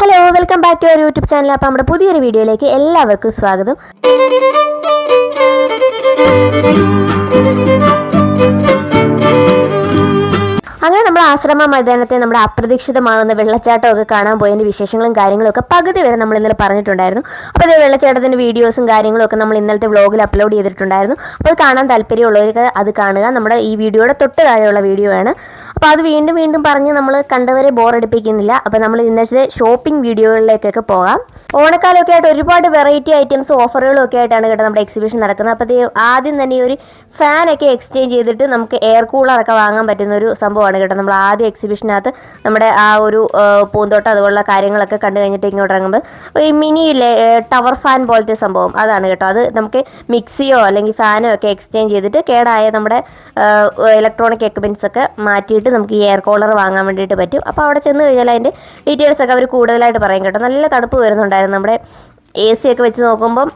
Hello, welcome back to our YouTube channel. അപ്പോൾ നമ്മുടെ പുതിയൊരു വീഡിയോയിലേക്ക് എല്ലാവർക്കും സ്വാഗതം. അങ്ങനെ നമ്മൾ ആശ്രമ മൈതാനത്തെ നമ്മുടെ അപ്രതീക്ഷിതമാകുന്ന വെള്ളച്ചാട്ടമൊക്കെ കാണാൻ പോയതിൻ്റെ വിശേഷങ്ങളും കാര്യങ്ങളൊക്കെ പകുതി വരെ നമ്മൾ ഇന്നലെ പറഞ്ഞിട്ടുണ്ടായിരുന്നു. അപ്പോൾ അത് വെള്ളച്ചാട്ടത്തിൻ്റെ വീഡിയോസും കാര്യങ്ങളൊക്കെ നമ്മൾ ഇന്നലത്തെ വ്ളോഗിൽ അപ്ലോഡ് ചെയ്തിട്ടുണ്ടായിരുന്നു. അപ്പോൾ അത് കാണാൻ താല്പര്യമുള്ളവർക്ക് അത് കാണുക. നമ്മുടെ ഈ വീഡിയോയുടെ തൊട്ട് താഴെയുള്ള വീഡിയോ ആണ്. അപ്പോൾ അത് വീണ്ടും വീണ്ടും പറഞ്ഞ് നമ്മൾ കണ്ടവരെ ബോറടിപ്പിക്കുന്നില്ല. അപ്പോൾ നമ്മൾ ഇന്നത്തെ ഷോപ്പിംഗ് വീഡിയോകളിലേക്കൊക്കെ പോകാം. ഓണക്കാലമൊക്കെ ആയിട്ട് ഒരുപാട് വെറൈറ്റി ഐറ്റംസ് ഓഫറുകളും ഒക്കെ ആയിട്ടാണ് കേട്ടോ നമ്മുടെ എക്സിബിഷൻ നടക്കുന്നത്. അപ്പോൾ ആദ്യം തന്നെ ഒരു ഫാനൊക്കെ എക്സ്ചേഞ്ച് ചെയ്തിട്ട് നമുക്ക് എയർ കൂളറൊക്കെ വാങ്ങാൻ പറ്റുന്ന ഒരു സംഭവമാണ് കേട്ടോ. നമ്മൾ ആദ്യം എക്സിബിഷനകത്ത് നമ്മുടെ ആ ഒരു പൂന്തോട്ടം അതുപോലുള്ള കാര്യങ്ങളൊക്കെ കണ്ടു കഴിഞ്ഞിട്ട് ഇങ്ങോട്ട് ഇറങ്ങുമ്പോൾ ഈ മിനി ടവർ ഫാൻ പോലത്തെ സംഭവം അതാണ് കേട്ടോ. അത് നമുക്ക് മിക്സിയോ അല്ലെങ്കിൽ ഫാനോ ഒക്കെ എക്സ്ചേഞ്ച് ചെയ്തിട്ട് കേടായ നമ്മുടെ ഇലക്ട്രോണിക് എക്യുപ്മെൻറ്റ്സ് ഒക്കെ മാറ്റിയിട്ട് നമുക്ക് ഈ എയർ കൂളർ വാങ്ങാൻ വേണ്ടിയിട്ട് പറ്റും. അപ്പോൾ അവിടെ ചെന്ന് കഴിഞ്ഞാൽ അതിൻ്റെ ഡീറ്റെയിൽസ് ഒക്കെ അവർ കൂടുതലായിട്ട് പറയും കേട്ടോ. നല്ല തണുപ്പ് വരുന്നുണ്ടായിരുന്നു. നമ്മുടെ AC ഒക്കെ വെച്ച് നോക്കുമ്പം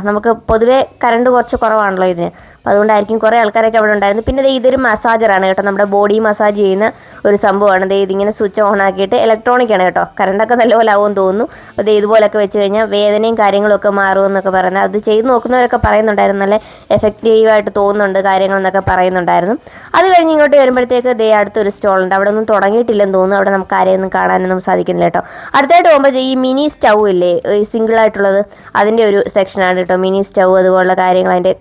നമുക്ക് പൊതുവേ കറണ്ട് കുറച്ച് കുറവാണല്ലോ ഇതിന്. അപ്പോൾ അതുകൊണ്ടായിരിക്കും കുറേ ആൾക്കാരൊക്കെ അവിടെ ഉണ്ടായിരുന്നു. പിന്നെ ഇതൊരു മസാജറാണ് കേട്ടോ. നമ്മുടെ ബോഡി മസാജ് ചെയ്യുന്ന ഒരു സംഭവമാണ്. ഇതിങ്ങനെ സ്വിച്ച് ഓൺ ആക്കിയിട്ട് ഇലക്ട്രോണിക് ആണ് കേട്ടോ. കറണ്ടൊക്കെ നല്ലപോലെ ആവുമെന്ന് തോന്നുന്നു. അപ്പോൾ ഇതുപോലൊക്കെ വെച്ച് കഴിഞ്ഞാൽ വേദനയും കാര്യങ്ങളൊക്കെ മാറുമെന്നൊക്കെ പറയുന്നത് അത് ചെയ്ത് നോക്കുന്നവരൊക്കെ പറയുന്നുണ്ടായിരുന്നു. നല്ല എഫക്റ്റീവായിട്ട് തോന്നുന്നുണ്ട് കാര്യങ്ങളെന്നൊക്കെ പറയുന്നുണ്ടായിരുന്നു. അത് കഴിഞ്ഞ് ഇങ്ങോട്ട് വരുമ്പോഴത്തേക്ക് അടുത്തൊരു സ്റ്റോളുണ്ട്. അവിടെ ഒന്നും തുടങ്ങിയിട്ടില്ലെന്ന് തോന്നുന്നു. അവിടെ നമുക്ക് ആരെയൊന്നും കാണാനൊന്നും സാധിക്കുന്നില്ല കേട്ടോ. അടുത്തായിട്ട് പോകുമ്പോൾ ഈ മിനി സ്റ്റൗ ഇല്ലേ, സിംഗിൾ ആയിട്ടുള്ളത്, അതിൻ്റെ ഒരു സെക്ഷനാണ് കേട്ടോ. മിനി സ്റ്റൗ അതുപോലുള്ള കാര്യങ്ങൾ, അതിൻ്റെ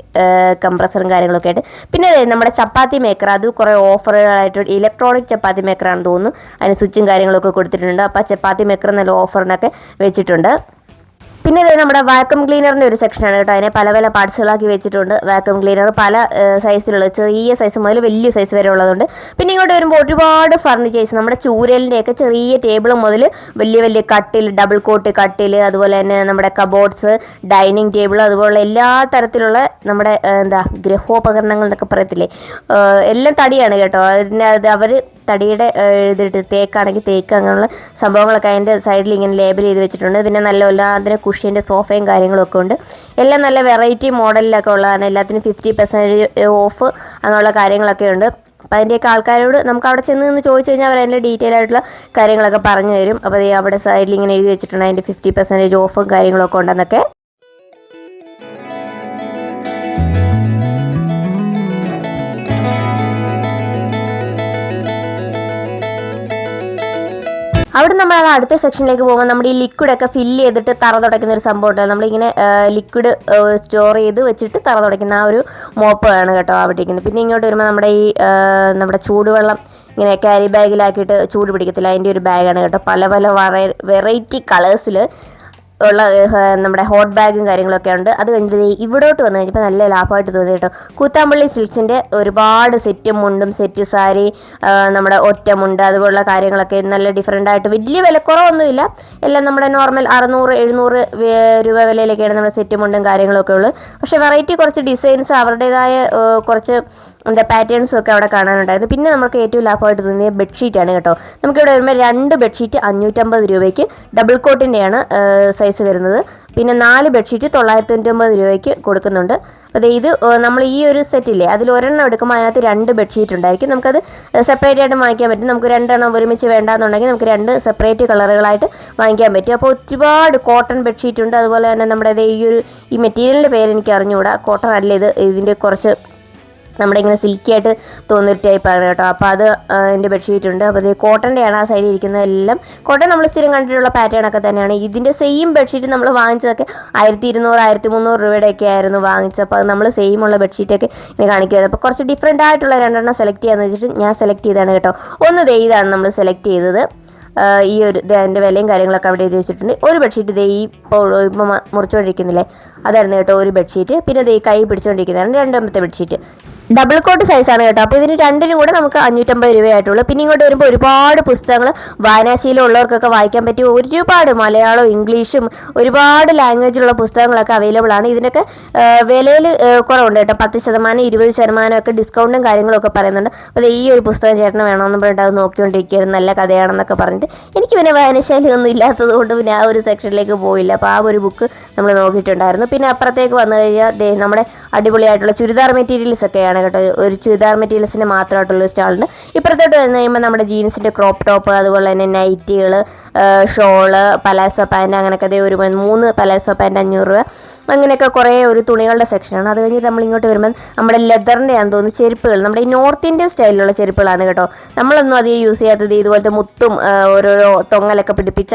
കംപ്രസറും കാര്യങ്ങളൊക്കെ ആയിട്ട്. പിന്നെ നമ്മുടെ ചപ്പാത്തി മേക്കർ, അത് കുറേ ഓഫറുകളായിട്ട് ഇലക്ട്രോണിക് ചപ്പാത്തി മേക്കറാണെന്ന് തോന്നുന്നു. അതിന് സ്വിച്ചും കാര്യങ്ങളൊക്കെ കൊടുത്തിട്ടുണ്ട്. അപ്പോൾ ചപ്പാത്തി മേക്കർ നല്ല ഓഫറിനൊക്കെ വെച്ചിട്ടുണ്ട്. പിന്നെ നമ്മുടെ വാക്യൂം ക്ലീനറിൻ്റെ ഒരു സെക്ഷനാണ് കേട്ടോ. അതിനെ പല പല പാർട്സുകളാക്കി വെച്ചിട്ടുണ്ട്. വാക്യൂം ക്ലീനർ പല സൈസിലുള്ള, ചെറിയ സൈസ് മുതൽ വലിയ സൈസ് വരെ ഉള്ളതുണ്ട്. പിന്നെ ഇങ്ങോട്ട് വരുമ്പോൾ ഒരുപാട് ഫർണിച്ചേഴ്സ്, നമ്മുടെ ചൂരലിൻ്റെയൊക്കെ ചെറിയ ടേബിൾ മുതൽ വലിയ വലിയ കട്ടിൽ, ഡബിൾ കോട്ട് കട്ടിൽ, അതുപോലെ തന്നെ നമ്മുടെ കബോർഡ്സ്, ഡൈനിങ് ടേബിൾ, അതുപോലുള്ള എല്ലാ തരത്തിലുള്ള നമ്മുടെ ഗൃഹോപകരണങ്ങൾ എന്നൊക്കെ പറയത്തില്ലേ, എല്ലാം തടിയാണ് കേട്ടോ. അത് അവർ തടിയുടെ ഇതിട്ട് തേക്കാണെങ്കിൽ തേക്ക്, അങ്ങനെയുള്ള സംഭവങ്ങളൊക്കെ അതിൻ്റെ സൈഡിൽ ഇങ്ങനെ ലേബൽ ചെയ്ത് വെച്ചിട്ടുണ്ട്. പിന്നെ നല്ല അതിന് കുഷ്യൻ്റെ സോഫയും കാര്യങ്ങളൊക്കെ ഉണ്ട്. എല്ലാം നല്ല വെറൈറ്റി മോഡലിലൊക്കെ ഉള്ളതാണ്. എല്ലാത്തിനും 50% ഓഫ് അങ്ങനെയുള്ള കാര്യങ്ങളൊക്കെ ഉണ്ട്. അപ്പോൾ അതിൻ്റെയൊക്കെ ആൾക്കാരോട് നമുക്ക് അവിടെ ചെന്ന് നിന്ന് ചോദിച്ചു കഴിഞ്ഞാൽ അവർ അതിൻ്റെ ഡീറ്റെയിൽ ആയിട്ടുള്ള കാര്യങ്ങളൊക്കെ പറഞ്ഞു തരും. അപ്പോൾ അവിടെ സൈഡിൽ ഇങ്ങനെ എഴുതി വെച്ചിട്ടുണ്ട് അതിൻ്റെ 50% ഓഫും കാര്യങ്ങളൊക്കെ ഉണ്ടെന്നൊക്കെ. അവിടെ നമ്മൾ അടുത്ത സെക്ഷനിലേക്ക് പോകുമ്പോൾ നമ്മുടെ ഈ ലിക്വിഡൊക്കെ ഫില്ല് ചെയ്തിട്ട് തറ തുടയ്ക്കുന്ന ഒരു സംഭവം ഉണ്ട്. നമ്മളിങ്ങനെ ലിക്വിഡ് സ്റ്റോർ ചെയ്ത് വെച്ചിട്ട് തറ തുടയ്ക്കുന്ന ആ ഒരു മോപ്പാണ് കേട്ടോ അവിടെ ഇരിക്കുന്നത്. പിന്നെ ഇങ്ങോട്ട് വരുമ്പോൾ നമ്മുടെ ചൂടുവെള്ളം ഇങ്ങനെ ക്യാരി ബാഗിലാക്കിയിട്ട് ചൂട് പിടിക്കത്തില്ല, അതിൻ്റെ ഒരു ബാഗാണ് കേട്ടോ. പല പല വെറൈറ്റി കളേഴ്സിൽ ഉള്ള നമ്മുടെ ഹോട്ട് ബാഗും കാര്യങ്ങളൊക്കെ ഉണ്ട്. അത് കഴിഞ്ഞിട്ട് ഇവിടോട്ട് വന്നു കഴിഞ്ഞപ്പോൾ നല്ല ലാഭമായിട്ട് തോന്നി കേട്ടോ. കൂത്താമ്പള്ളി സിൽക്സിൻ്റെ ഒരുപാട് സെറ്റും മുണ്ടും, സെറ്റ് സാരി, നമ്മുടെ ഒറ്റമുണ്ട്, അതുപോലുള്ള കാര്യങ്ങളൊക്കെ നല്ല ഡിഫറെൻ്റ് ആയിട്ട്, വലിയ വിലക്കുറവൊന്നുമില്ല. എല്ലാം നമ്മുടെ നോർമൽ 600-700 രൂപ വിലയിലൊക്കെയാണ് നമ്മുടെ സെറ്റും മുണ്ടും കാര്യങ്ങളൊക്കെ ഉള്ളത്. പക്ഷേ വെറൈറ്റി കുറച്ച് ഡിസൈൻസ്, അവരുടേതായ കുറച്ച് പാറ്റേൺസും ഒക്കെ അവിടെ കാണാനുണ്ടായിരുന്നു. പിന്നെ നമുക്ക് ഏറ്റവും ലാഭമായിട്ട് തോന്നിയ ബെഡ്ഷീറ്റാണ് കേട്ടോ. നമുക്കിവിടെ വരുമ്പോൾ 2 ബെഡ്ഷീറ്റ് 550 രൂപയ്ക്ക് ഡബിൾ കോട്ടിൻ്റെയാണ് സൈസ് വരുന്നത്. പിന്നെ 4 ബെഡ്ഷീറ്റ് 999 രൂപയ്ക്ക് കൊടുക്കുന്നുണ്ട്. അപ്പോൾ ഇത് നമ്മൾ ഈ ഒരു സെറ്റില്ലേ, അതിൽ ഒരെണ്ണം എടുക്കുമ്പോൾ അതിനകത്ത് 2 ബെഡ്ഷീറ്റ് ഉണ്ടായിരിക്കും. നമുക്കത് സെപ്പറേറ്റ് ആയിട്ട് വാങ്ങിക്കാൻ പറ്റും. നമുക്ക് 2 എണ്ണം ഒരുമിച്ച് വേണ്ടാന്നുണ്ടെങ്കിൽ നമുക്ക് 2 സെപ്പറേറ്റ് കളറുകളായിട്ട് വാങ്ങിക്കാൻ പറ്റും. അപ്പോൾ ഒരുപാട് കോട്ടൺ ബെഡ്ഷീറ്റ് ഉണ്ട്. അതുപോലെ തന്നെ നമ്മുടെ ഈ മെറ്റീരിയലിൻ്റെ പേര് എനിക്ക് അറിഞ്ഞുകൂടാ. കോട്ടൺ അല്ല ഇത്, ഇതിൻ്റെ കുറച്ച് നമ്മുടെ ഇങ്ങനെ സിൽക്കി ആയിട്ട് തോന്നുന്നൊരു ടൈപ്പാണ് കേട്ടോ. അപ്പോൾ അത് എൻ്റെ ബെഡ്ഷീറ്റ് ഉണ്ട്. അപ്പോൾ കോട്ടൻ്റെയാണ് ആ സൈഡിൽ ഇരിക്കുന്നതെല്ലാം. കോട്ടൺ നമ്മൾ സ്ഥിരം കണ്ടിട്ടുള്ള പാറ്റേൺ ഒക്കെ തന്നെയാണ്. ഇതിൻ്റെ സെയിം ബെഡ്ഷീറ്റ് നമ്മൾ വാങ്ങിച്ചതൊക്കെ 1200-1300 രൂപയുടെയൊക്കെ ആയിരുന്നു വാങ്ങിച്ചത്. അപ്പോൾ അത് നമ്മൾ സെയിം ഉള്ള ബെഡ്ഷീറ്റൊക്കെ ഇങ്ങനെ കാണിക്കുന്നത്. അപ്പോൾ കുറച്ച് ഡിഫറെൻ്റ് ആയിട്ടുള്ള 2 എണ്ണം സെലക്ട് ചെയ്യാമെന്ന് വെച്ചിട്ട് ഞാൻ സെലക്ട് ചെയ്തതാണ് കേട്ടോ. ഒന്ന് ഇതാണ് നമ്മൾ സെലക്ട് ചെയ്തത്. ഈ ഒരു അതിൻ്റെ വിലയും കാര്യങ്ങളൊക്കെ അവിടെ എഴുതി വെച്ചിട്ടുണ്ട്. ഒരു ബെഡ്ഷീറ്റ് ഇപ്പോൾ മുറിച്ചുകൊണ്ടിരിക്കുന്നില്ലേ, അതായിരുന്നു കേട്ടോ ഒരു ബെഡ്ഷീറ്റ്. പിന്നെ കൈ പിടിച്ചുകൊണ്ടിരിക്കുന്നതാണ് 2ാമത്തെ ബെഡ്ഷീറ്റ്. ഡബിൾ കോട്ട് സൈസാണ് കേട്ടോ. അപ്പോൾ ഇതിന് 2നും കൂടെ നമുക്ക് 550 രൂപയായിട്ടുള്ളൂ. പിന്നെ ഇങ്ങോട്ട് വരുമ്പോൾ ഒരുപാട് പുസ്തകങ്ങൾ, വായനാശീലമുള്ളവർക്കൊക്കെ വായിക്കാൻ പറ്റിയ ഒരുപാട് മലയാളവും ഇംഗ്ലീഷും ഒരുപാട് ലാംഗ്വേജിലുള്ള പുസ്തകങ്ങളൊക്കെ അവൈലബിൾ ആണ്. ഇതിനൊക്കെ വിലയിൽ കുറവുണ്ട് കേട്ടോ. 10%, 20% ഒക്കെ ഡിസ്കൗണ്ടും കാര്യങ്ങളൊക്കെ പറയുന്നുണ്ട്. അപ്പോൾ ഈ ഒരു പുസ്തകം ചേട്ടന് വേണമെന്ന് പറഞ്ഞിട്ട് അത് നോക്കിക്കൊണ്ടിരിക്കുകയാണ്. നല്ല കഥയാണെന്നൊക്കെ പറഞ്ഞിട്ട്. എനിക്ക് പിന്നെ വായനശാലി ഒന്നും ഇല്ലാത്തത് കൊണ്ട് പിന്നെ ആ ഒരു സെക്ഷനിലേക്ക് പോയില്ല. അപ്പോൾ ആ ഒരു ബുക്ക് നമ്മൾ നോക്കിയിട്ടുണ്ടായിരുന്നു. പിന്നെ അപ്പുറത്തേക്ക് വന്നു കഴിഞ്ഞാൽ നമ്മുടെ അടിപൊളിയായിട്ടുള്ള ചുരിദാർ മെറ്റീരിയൽസ് ഒക്കെയാണ് കേട്ടോ, ഒരു ചുരിദാർ മെറ്റീരിയൽസിന് മാത്രമായിട്ടുള്ള സ്റ്റാളുണ്ട്. ഇപ്പുറത്തോട്ട് വന്നു കഴിയുമ്പോൾ നമ്മുടെ ജീൻസിൻ്റെ ക്രോപ്പ് ടോപ്പ്, അതുപോലെ തന്നെ നൈറ്റികൾ, ഷോള്, പലാസോ പാൻറ്റ്, അങ്ങനെയൊക്കെ അതേ ഒരു 3 പലാസോ പാൻറ്റ് 500 രൂപ, അങ്ങനെയൊക്കെ കുറേ ഒരു തുണികളുടെ സെക്ഷനാണ്. അത് കഴിഞ്ഞ് നമ്മൾ ഇങ്ങോട്ട് വരുമ്പോൾ നമ്മുടെ ലെതറിൻ്റെ ആണെന്ന് തോന്നുന്നു ചെരുപ്പുകൾ, നമ്മുടെ ഈ നോർത്ത് ഇന്ത്യൻ സ്റ്റൈലിലുള്ള ചെരുപ്പുകളാണ് കേട്ടോ. നമ്മളൊന്നും അധികം യൂസ് ചെയ്യാത്തത് ഇതുപോലത്തെ മുത്തും ഓരോരോ തൊങ്ങലൊക്കെ പിടിപ്പിച്ച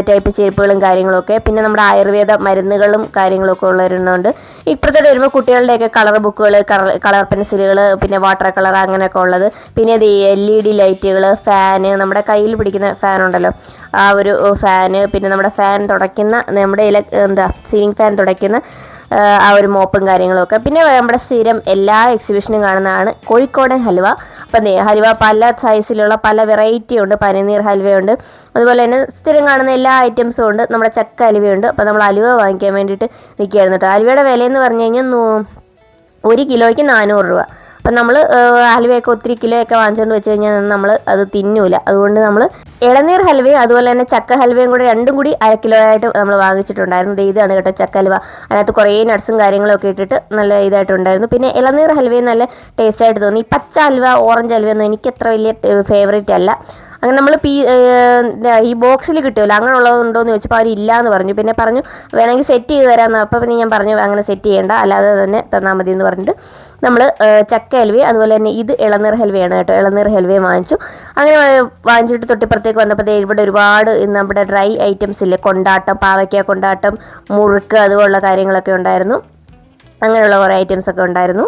ടൈപ്പ് ചെരുപ്പുകളും കാര്യങ്ങളൊക്കെ. പിന്നെ നമ്മുടെ ആയുർവേദ മരുന്നുകളും കാര്യങ്ങളൊക്കെ ഉള്ളവരുന്നുണ്ട്. ഇപ്പുറത്തോട്ട് വരുമ്പോൾ കുട്ടികളുടെയൊക്കെ കളർ ബുക്കുകൾ, കളർ പെൻസിലുകൾ, പിന്നെ വാട്ടർ കളർ അങ്ങനെയൊക്കെ ഉള്ളത്. പിന്നെ ഇത് LED ലൈറ്റുകൾ, ഫാന്, നമ്മുടെ കയ്യിൽ പിടിക്കുന്ന ഫാൻ ഉണ്ടല്ലോ, ആ ഒരു ഫാന്, പിന്നെ നമ്മുടെ ഫാൻ തുടയ്ക്കുന്ന, നമ്മുടെ സീലിംഗ് ഫാൻ തുടയ്ക്കുന്ന ആ ഒരു മോപ്പും കാര്യങ്ങളൊക്കെ. പിന്നെ നമ്മുടെ സ്ഥിരം എല്ലാ എക്സിബിഷനും കാണുന്നതാണ് കോഴിക്കോടൻ ഹൽവ. അപ്പം ഹൽവ പല സൈസിലുള്ള പല വെറൈറ്റി ഉണ്ട്. പനിനീർ ഹൽവയുണ്ട്, അതുപോലെ തന്നെ സ്ഥിരം കാണുന്ന എല്ലാ ഐറ്റംസും ഉണ്ട്. നമ്മുടെ ചക്ക ഹലുവയുണ്ട്. അപ്പോൾ നമ്മൾ ഹലുവ വാങ്ങിക്കാൻ വേണ്ടിയിട്ട് നിൽക്കുകയായിരുന്നു കേട്ടോ. ഹലുവയുടെ വിലയെന്ന് പറഞ്ഞു കഴിഞ്ഞാൽ 1 കിലോയ്ക്ക് 400 രൂപ. അപ്പം നമ്മൾ ഹലുവയൊക്കെ ഒത്തിരി കിലോയൊക്കെ വാങ്ങിച്ചുകൊണ്ട് വെച്ച് കഴിഞ്ഞാൽ നമ്മൾ അത് തിന്നൂല. അതുകൊണ്ട് നമ്മൾ ഇളനീർ ഹൽവയും അതുപോലെ തന്നെ ചക്ക ഹൽവയും കൂടെ രണ്ടും കൂടി 1/2 കിലോ ആയിട്ട് നമ്മൾ വാങ്ങിച്ചിട്ടുണ്ടായിരുന്നു. ഇതാണ് കേട്ടോ ചക്ക ഹൽവ. അതിനകത്ത് കുറേ നട്ട്സും കാര്യങ്ങളൊക്കെ ഇട്ടിട്ട് നല്ല ഇതായിട്ടുണ്ടായിരുന്നു. പിന്നെ ഇളനീർ ഹൽവയും നല്ല ടേസ്റ്റായിട്ട് തോന്നി. പച്ച ഹൽവ, ഓറഞ്ച് ഹൽവയൊന്നും എനിക്ക് അത്ര വലിയ ഫേവറേറ്റ് അല്ല. അങ്ങനെ നമ്മൾ ഈ ബോക്സിൽ കിട്ടുമല്ലോ, അങ്ങനെ ഉള്ളതുണ്ടോയെന്ന് ചോദിച്ചപ്പോൾ അവർ ഇല്ലയെന്ന് പറഞ്ഞു. പിന്നെ പറഞ്ഞു വേണമെങ്കിൽ സെറ്റ് ചെയ്ത് തരാമെന്ന്. അപ്പോൾ പിന്നെ ഞാൻ പറഞ്ഞു അങ്ങനെ സെറ്റ് ചെയ്യേണ്ട, അല്ലാതെ തന്നെ തന്നാൽ മതി എന്ന് പറഞ്ഞിട്ട് നമ്മൾ ചക്ക ഹൽവയും അതുപോലെ തന്നെ ഇത് ഇളനീർ ഹൽവയാണ് കേട്ടോ. ഇളനീർ ഹൽവയും വാങ്ങിച്ചു. അങ്ങനെ വാങ്ങിച്ചിട്ട് തൊട്ടിപ്പുറത്തേക്ക് വന്നപ്പോൾ ഇവിടെ ഒരുപാട് നമ്മുടെ ഡ്രൈ ഐറ്റംസ് ഇല്ലേ, കൊണ്ടാട്ടം, പാവയ്ക്ക കൊണ്ടാട്ടം, മുറുക്ക്, അതുപോലുള്ള കാര്യങ്ങളൊക്കെ ഉണ്ടായിരുന്നു. അങ്ങനെയുള്ള കുറേ ഐറ്റംസൊക്കെ ഉണ്ടായിരുന്നു.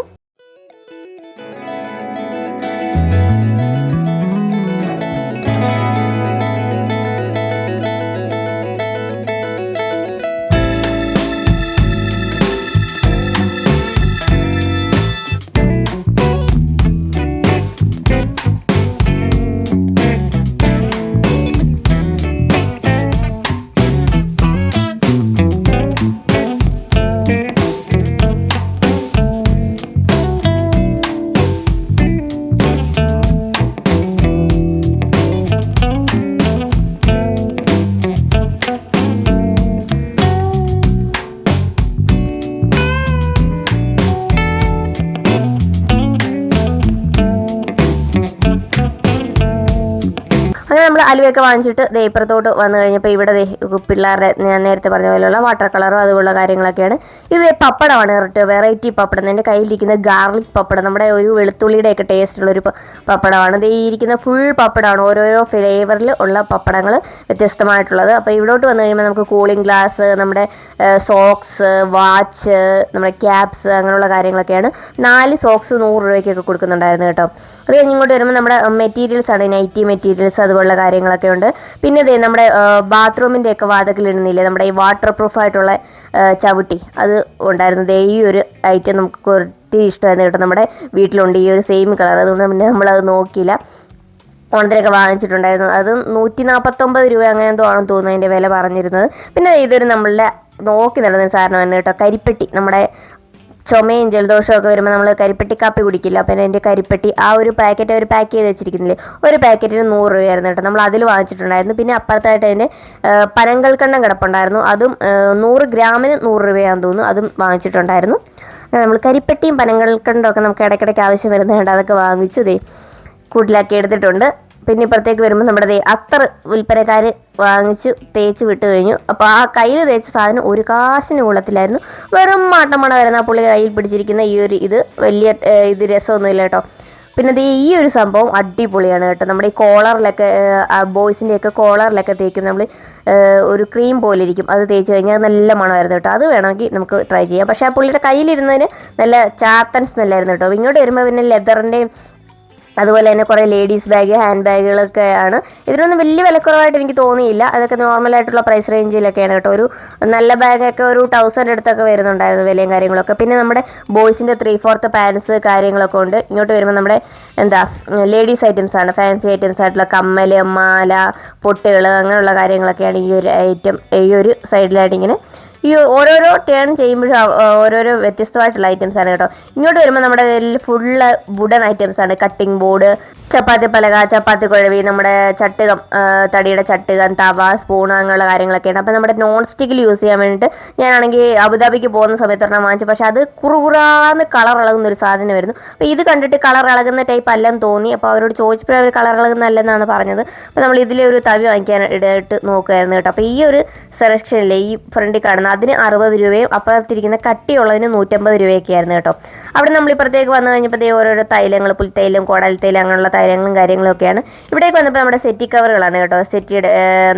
അങ്ങനെ നമ്മൾ അലുവയൊക്കെ വാങ്ങിച്ചിട്ട് ഇപ്പുറത്തോട്ട് വന്നു കഴിഞ്ഞപ്പോൾ ഇവിടെ പിള്ളേരുടെ ഞാൻ നേരത്തെ പറഞ്ഞ പോലെയുള്ള വാട്ടർ കളറും അതുപോലുള്ള കാര്യങ്ങളൊക്കെയാണ്. ഇത് പപ്പടമാണ് കേട്ടോ, വെറൈറ്റി പപ്പടം. എൻ്റെ കയ്യിലിരിക്കുന്ന ഗാർലിക് പപ്പടം, നമ്മുടെ ഒരു വെളുത്തുള്ളിയുടെയൊക്കെ ടേസ്റ്റുള്ളൊരു പപ്പടമാണ്. ഈ ഇരിക്കുന്ന ഫുൾ പപ്പടമാണ്, ഓരോരോ ഫ്ലേവറിൽ ഉള്ള പപ്പടങ്ങൾ വ്യത്യസ്തമായിട്ടുള്ളത്. അപ്പോൾ ഇവിടോട്ട് വന്നു കഴിയുമ്പോൾ നമുക്ക് കൂളിംഗ് ഗ്ലാസ്, നമ്മുടെ സോക്സ്, വാച്ച്, നമ്മുടെ ക്യാപ്സ്, അങ്ങനെയുള്ള കാര്യങ്ങളൊക്കെയാണ്. 4 സോക്സ് 100 രൂപയ്ക്കൊക്കെ കൊടുക്കുന്നുണ്ടായിരുന്നു കേട്ടോ. അത് കഴിഞ്ഞ് ഇങ്ങോട്ട് വരുമ്പോൾ നമ്മുടെ മെറ്റീരിയൽസാണ്, നൈറ്റി മെറ്റീരിയൽസ്, അതുപോലെ കാര്യങ്ങളൊക്കെ ഉണ്ട്. പിന്നെ നമ്മുടെ ബാത്റൂമിൻ്റെയൊക്കെ വാതകിലിടുന്നില്ലേ, നമ്മുടെ ഈ വാട്ടർ പ്രൂഫായിട്ടുള്ള ചവിട്ടി, അത് ഉണ്ടായിരുന്നു. ഈ ഒരു ഐറ്റം നമുക്ക് ഒത്തിരി ഇഷ്ടമായിരുന്നു കേട്ടോ. നമ്മുടെ വീട്ടിലുണ്ട് ഈ ഒരു സെയിം കളർ, അതുകൊണ്ട് പിന്നെ നമ്മളത് നോക്കിയില്ല. ഓണത്തിലൊക്കെ വാങ്ങിച്ചിട്ടുണ്ടായിരുന്നു. അത് 149 രൂപ അങ്ങനെ എന്തോ ആണെന്ന് തോന്നുന്നു അതിൻ്റെ വില പറഞ്ഞിരുന്നത്. പിന്നെ ഇതൊരു നമ്മളുടെ നോക്കി നടന്നൊരു സാധനമാണ് കേട്ടോ, കരിപ്പെട്ടി. നമ്മുടെ ചുമയും ജലദോഷവും ഒക്കെ വരുമ്പോൾ നമ്മൾ കരിപ്പെട്ടി കാപ്പി കുടിക്കില്ല. അപ്പം എൻ്റെ കരിപ്പെട്ടി ആ ഒരു പാക്കറ്റ് അവർ പാക്ക് ചെയ്ത് വെച്ചിരിക്കുന്നില്ലേ, ഒരു പാക്കറ്റിന് 100 രൂപയായിരുന്നു കേട്ടോ. നമ്മൾ അതിൽ വാങ്ങിച്ചിട്ടുണ്ടായിരുന്നു. പിന്നെ അപ്പുറത്തായിട്ട് അതിൻ്റെ പനങ്കൽക്കണ്ടം കിടപ്പുണ്ടായിരുന്നു. അതും 100 ഗ്രാമിന് 100 രൂപയാണെന്ന് തോന്നുന്നു, അതും വാങ്ങിച്ചിട്ടുണ്ടായിരുന്നു. നമ്മൾ കരിപ്പെട്ടിയും പനങ്കൽക്കണ്ടം ഒക്കെ നമുക്ക് ഇടയ്ക്കിടയ്ക്ക് ആവശ്യം വരുന്നതുകൊണ്ട് അതൊക്കെ വാങ്ങിച്ചു കൂട്ടിലാക്കി എടുത്തിട്ടുണ്ട്. പിന്നെ ഇപ്പുറത്തേക്ക് വരുമ്പോൾ നമ്മുടെ അത്തർ വിൽപ്പനക്കാർ വാങ്ങിച്ചു തേച്ച് വിട്ട് കഴിഞ്ഞു. അപ്പോൾ ആ കയ്യിൽ തേച്ച സാധനം ഒരു കാശിന് കൊള്ളത്തില്ലായിരുന്നു, വെറും മാട്ടമണ വരുന്ന ആ പുള്ളി കയ്യിൽ പിടിച്ചിരിക്കുന്ന ഈ ഒരു ഇത് വലിയ ഇത് രസമൊന്നുമില്ല കേട്ടോ. പിന്നെ ഈ ഒരു സംഭവം അടിപൊളിയാണ് കേട്ടോ. നമ്മുടെ ഈ കോളറിലൊക്കെ ബോയ്സിൻ്റെയൊക്കെ കോളറിലൊക്കെ തേക്കും നമ്മൾ, ഒരു ക്രീം പോലെ ഇരിക്കും, അത് തേച്ച് കഴിഞ്ഞാൽ നല്ല മണമായിരുന്നു കേട്ടോ. അത് വേണമെങ്കിൽ നമുക്ക് ട്രൈ ചെയ്യാം. പക്ഷേ ആ പുള്ളിയുടെ കയ്യിലിരുന്നതിന് നല്ല ചാത്തൻ സ്മെല്ലായിരുന്നു കേട്ടോ. ഇങ്ങോട്ട് വരുമ്പോൾ പിന്നെ ലെതറിൻ്റെയും അതുപോലെ തന്നെ കുറേ ലേഡീസ് ബാഗ്, ഹാൻഡ് ബാഗുകളൊക്കെയാണ്. ഇതിനൊന്നും വലിയ വിലക്കുറവായിട്ട് എനിക്ക് തോന്നിയില്ല. അതൊക്കെ നോർമലായിട്ടുള്ള പ്രൈസ് റേഞ്ചിലൊക്കെയാണ് കേട്ടോ. ഒരു നല്ല ബാഗൊക്കെ ഒരു 1000 അടുത്തൊക്കെ വരുന്നുണ്ടായിരുന്നു വിലയും കാര്യങ്ങളൊക്കെ. പിന്നെ നമ്മുടെ ബോയ്സിൻ്റെ 3/4 പാൻസ് കാര്യങ്ങളൊക്കെ ഉണ്ട്. ഇങ്ങോട്ട് വരുമ്പോൾ നമ്മുടെ ലേഡീസ് ഐറ്റംസാണ്, ഫാൻസി ഐറ്റംസ് ആയിട്ടുള്ള കമ്മൽ, മാല, പൊട്ടുകൾ, അങ്ങനെയുള്ള കാര്യങ്ങളൊക്കെയാണ് ഈ ഒരു ഐറ്റം ഈ ഒരു സൈഡിലായിട്ട് ഇങ്ങനെ ഈ ഓരോരോ ടേൺ ചെയ്യുമ്പോഴും ഓരോരോ വ്യത്യസ്തമായിട്ടുള്ള ഐറ്റംസാണ് കേട്ടോ. ഇങ്ങോട്ട് വരുമ്പോൾ നമ്മുടെ ഫുള്ള് വുഡൻ ഐറ്റംസാണ്, കട്ടിംഗ് ബോർഡ്, ചപ്പാത്തി പലക, ചപ്പാത്തി കുഴവി, നമ്മുടെ ചട്ടുകം, തടിയുടെ ചട്ടുകം, തവ, സ്പൂൺ അങ്ങനെയുള്ള കാര്യങ്ങളൊക്കെയാണ്. അപ്പോൾ നമ്മുടെ നോൺ സ്റ്റിക്കിൽ യൂസ് ചെയ്യാൻ വേണ്ടിയിട്ട് ഞാനാണെങ്കിൽ അബുദാബിക്ക് പോകുന്ന സമയത്ത് ഒരെണ്ണം വാങ്ങിച്ചു. പക്ഷേ അത് കുറുകുറാന്ന് കളർ ഇളകുന്ന ഒരു സാധനമായിരുന്നു. അപ്പോൾ ഇത് കണ്ടിട്ട് കളർ ഇളകുന്ന ടൈപ്പ് അല്ലെന്ന് തോന്നി. അപ്പോൾ അവരോട് ചോദിച്ചപ്പോൾ അവർ കളർ ഇളകുന്നല്ലെന്നാണ് പറഞ്ഞത്. അപ്പോൾ നമ്മൾ ഇതിലെ ഒരു തവി വാങ്ങിക്കാൻ ഇടയിട്ട് നോക്കുമായിരുന്നു കേട്ടോ. അപ്പോൾ ഈ ഒരു സെലക്ഷനിലെ ഈ ഫ്രണ്ടിൽ കാണുന്ന അതിന് 60 രൂപയും അപ്പുറത്തിരിക്കുന്ന കട്ടിയുള്ളതിന് 150 രൂപയൊക്കെ ആയിരുന്നു കേട്ടോ. അവിടെ നമ്മൾ ഇപ്പുറത്തേക്ക് വന്നു കഴിഞ്ഞപ്പോൾ ഓരോരോ തൈലങ്ങൾ, പുൽത്തൈലം, കോടാൽ തൈലം അങ്ങനെയുള്ള തൈലങ്ങളും കാര്യങ്ങളൊക്കെയാണ്. ഇവിടേക്ക് വന്നപ്പോൾ നമ്മുടെ സെറ്റി കവറുകളാണ് കേട്ടോ.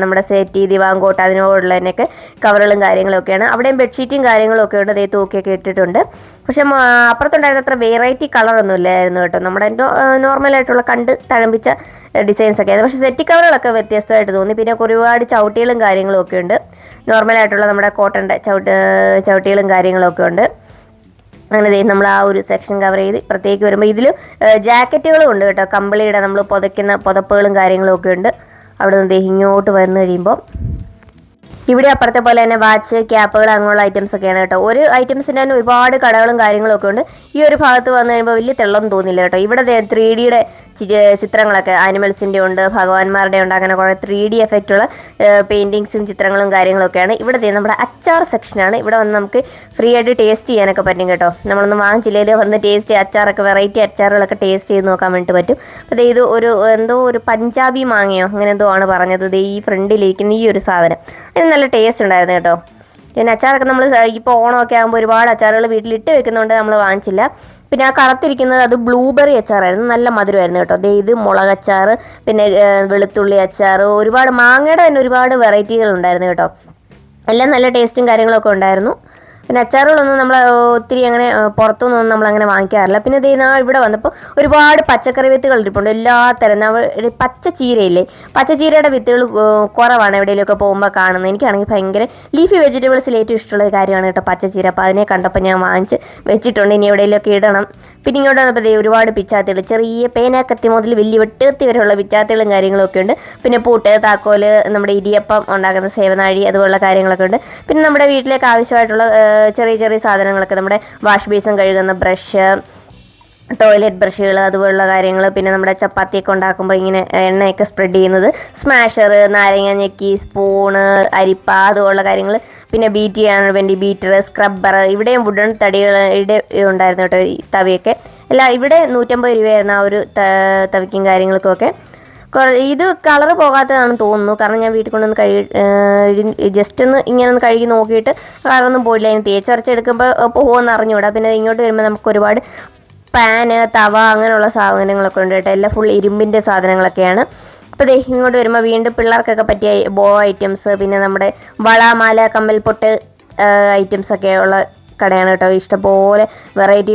നമ്മുടെ സെറ്റി, ദിവാങ്കോട്ട് അതിനോടുള്ളതിനൊക്കെ കവറുകളും കാര്യങ്ങളൊക്കെയാണ്. അവിടെയും ബെഡ്ഷീറ്റും കാര്യങ്ങളൊക്കെ ഉണ്ട്. അതേ തൂക്കിയൊക്കെ ഇട്ടിട്ടുണ്ട്. പക്ഷെ അപ്പുറത്തുണ്ടായിരുന്ന അത്ര വെറൈറ്റി കളറൊന്നും ഇല്ലായിരുന്നു കേട്ടോ. നമ്മുടെ നോർമലായിട്ടുള്ള കണ്ട് തഴമ്പിച്ച ഡിസൈൻസ് ഒക്കെ ആയിരുന്നു. പക്ഷേ സെറ്റി കവറുകളൊക്കെ വ്യത്യസ്തമായിട്ട് തോന്നി. പിന്നെ ഒരുപാട് ചവിട്ടികളും കാര്യങ്ങളും ഒക്കെ ഉണ്ട്. നോർമലായിട്ടുള്ള നമ്മുടെ കോട്ടൻ്റെ ചവിട്ടികളും കാര്യങ്ങളൊക്കെ ഉണ്ട്. അങ്ങനെ നമ്മൾ ആ ഒരു സെക്ഷൻ കവർ ചെയ്ത് പ്രത്യേകിച്ച് വരുമ്പോൾ ഇതിൽ ജാക്കറ്റുകളും ഉണ്ട് കേട്ടോ. കമ്പിളിയുടെ നമ്മൾ പുതയ്ക്കുന്ന പുതപ്പുകളും കാര്യങ്ങളും ഒക്കെ ഉണ്ട്. അവിടെ നിന്ന് ഇങ്ങോട്ട് വന്നു കഴിയുമ്പോൾ ഇവിടെ അപ്പുറത്തെ പോലെ തന്നെ വാച്ച്, ക്യാപ്പുകൾ അങ്ങനെയുള്ള ഐറ്റംസ് ഒക്കെയാണ് കേട്ടോ. ഒരു ഐറ്റംസിന് തന്നെ ഒരുപാട് കടകളും കാര്യങ്ങളൊക്കെ ഉണ്ട്. ഈ ഒരു ഭാഗത്ത് വന്നു കഴിയുമ്പോൾ വലിയ തെള്ളൊന്നും തോന്നില്ല കേട്ടോ. ഇവിടെ 3Dയുടെ ചിത്രങ്ങളൊക്കെ ആനിമൽസിൻ്റെ ഉണ്ട്, ഭഗവാന്മാരുടെ ഉണ്ട്. അങ്ങനെ കുറേ 3D എഫക്റ്റുള്ള പെയിൻറ്റിങ്സും ചിത്രങ്ങളും കാര്യങ്ങളൊക്കെയാണ്. ഇവിടെ നമ്മുടെ അച്ചാർ സെക്ഷനാണ്. ഇവിടെ വന്ന് നമുക്ക് ഫ്രീ ആയിട്ട് ടേസ്റ്റ് ചെയ്യാനൊക്കെ പറ്റും കേട്ടോ. നമ്മളൊന്നും വാങ്ങിച്ചില്ലെങ്കിൽ വന്ന് ടേസ്റ്റ് അച്ചാറൊക്കെ, വെറൈറ്റി അച്ചാറുകളൊക്കെ ടേസ്റ്റ് ചെയ്ത് നോക്കാൻ വേണ്ടിയിട്ട് പറ്റും. അപ്പോൾ ഇത് എന്തോ ഒരു പഞ്ചാബി മാങ്ങയോ അങ്ങനെ എന്തോ ആണ് പറഞ്ഞത്. ഈ ഫ്രണ്ടിലിരിക്കുന്ന ഈ ഒരു സാധനം അതിന് നല്ല ടേസ്റ്റ് ഉണ്ടായിരുന്നു കേട്ടോ. പിന്നെ അച്ചാറൊക്കെ നമ്മൾ ഇപ്പോൾ ഓണമൊക്കെ ആകുമ്പോൾ ഒരുപാട് അച്ചാറുകൾ വീട്ടിലിട്ട് വെക്കുന്നതുകൊണ്ട് നമ്മൾ വാങ്ങിച്ചില്ല. പിന്നെ ആ കറുത്തിരിക്കുന്നത് അത് ബ്ലൂബെറി അച്ചാറായിരുന്നു. നല്ല മധുരമായിരുന്നു കേട്ടോ. ഇത് മുളകച്ചാർ, പിന്നെ വെളുത്തുള്ളി അച്ചാർ, ഒരുപാട് മാങ്ങയുടെ തന്നെ ഒരുപാട് വെറൈറ്റികൾ ഉണ്ടായിരുന്നു കേട്ടോ. എല്ലാം നല്ല ടേസ്റ്റും കാര്യങ്ങളൊക്കെ ഉണ്ടായിരുന്നു. പിന്നെ അച്ചാറുകളൊന്നും നമ്മൾ ഒത്തിരി അങ്ങനെ പുറത്തുനിന്നൊന്നും നമ്മളങ്ങനെ വാങ്ങിക്കാറില്ല. പിന്നെ ഇവിടെ വന്നപ്പോൾ ഒരുപാട് പച്ചക്കറി വിത്തുകൾ ഇരിപ്പുണ്ട്. എല്ലാത്തരം പച്ച ചീരയില്ലേ, പച്ചച്ചീരയുടെ വിത്തുകൾ കുറവാണ് എവിടെയെങ്കിലുമൊക്കെ പോകുമ്പോൾ കാണുന്നത്. എനിക്കാണെങ്കിൽ ഭയങ്കര ലീഫി വെജിറ്റബിൾസിൽ ഏറ്റവും ഇഷ്ടമുള്ള ഒരു കാര്യമാണ് കേട്ടോ പച്ചച്ചീര. അപ്പോൾ അതിനെ കണ്ടപ്പോൾ ഞാൻ വാങ്ങിച്ച് വെച്ചിട്ടുണ്ട്. ഇനി എവിടെയെങ്കിലുമൊക്കെ ഇടണം. പിന്നെ ഇങ്ങോട്ട് വന്നപ്പോൾ ഒരുപാട് പിച്ചാത്തികൾ, ചെറിയ പേനാക്കത്തി മുതൽ വലിയ വെട്ടുകത്തി വരെയുള്ള പിച്ചാത്തികളും കാര്യങ്ങളൊക്കെ ഉണ്ട്. പിന്നെ പൂട്ട്, താക്കോല്, നമ്മുടെ ഇടിയപ്പം ഉണ്ടാക്കുന്ന സേവനാഴി, അതുപോലുള്ള കാര്യങ്ങളൊക്കെ ഉണ്ട്. പിന്നെ നമ്മുടെ വീട്ടിലേക്ക് ആവശ്യമായിട്ടുള്ള ചെറിയ ചെറിയ സാധനങ്ങളൊക്കെ, നമ്മുടെ വാഷ് ബേസിൻ കഴുകുന്ന ബ്രഷ്, ടോയ്ലറ്റ് ബ്രഷുകൾ, അതുപോലുള്ള കാര്യങ്ങൾ. പിന്നെ നമ്മുടെ ചപ്പാത്തിയൊക്കെ ഉണ്ടാക്കുമ്പോൾ ഇങ്ങനെ എണ്ണയൊക്കെ സ്പ്രെഡ് ചെയ്യുന്നത്, സ്മാഷർ, നാരങ്ങ ഞെക്കി, സ്പൂണ്, അരിപ്പ, അതുപോലുള്ള കാര്യങ്ങൾ. പിന്നെ ബീറ്റ് ചെയ്യാൻ വേണ്ടി ബീറ്റർ, സ്ക്രബ്ബർ. ഇവിടെയും വുഡൻ തടികളുടെ ഉണ്ടായിരുന്നു കേട്ടോ ഈ തവിയൊക്കെ. ഇവിടെ 150 രൂപയായിരുന്നു ആ ഒരു തവിക്കും കാര്യങ്ങൾക്കൊക്കെ. ഇത് കളർ പോകാത്തതാണെന്ന് തോന്നുന്നു. കാരണം ഞാൻ വീട്ടിൽ കൊണ്ടൊന്ന് ജസ്റ്റ് ഒന്ന് ഇങ്ങനെ ഒന്ന് കഴുകി നോക്കിയിട്ട് കളറൊന്നും പോയില്ല. അതിന് തേച്ചരച്ചെടുക്കുമ്പോൾ പോകുമെന്ന് അറിഞ്ഞുകൂടാ. പിന്നെ ഇങ്ങോട്ട് വരുമ്പോൾ നമുക്ക് ഒരുപാട് പാന്, തവ അങ്ങനെയുള്ള സാധനങ്ങളൊക്കെ ഉണ്ട് കേട്ടോ. എല്ലാം ഫുൾ ഇരുമ്പിൻ്റെ സാധനങ്ങളൊക്കെയാണ്. അപ്പോൾ ഇങ്ങോട്ട് വരുമ്പോൾ വീണ്ടും പിള്ളേർക്കൊക്കെ പറ്റിയ ബോ ഐറ്റംസ്, പിന്നെ നമ്മുടെ വള, മാല, കമ്മൽ, പൊട്ട് ഐറ്റംസൊക്കെ ഉള്ള കടയാണ് കേട്ടോ. ഇഷ്ടംപോലെ വെറൈറ്റി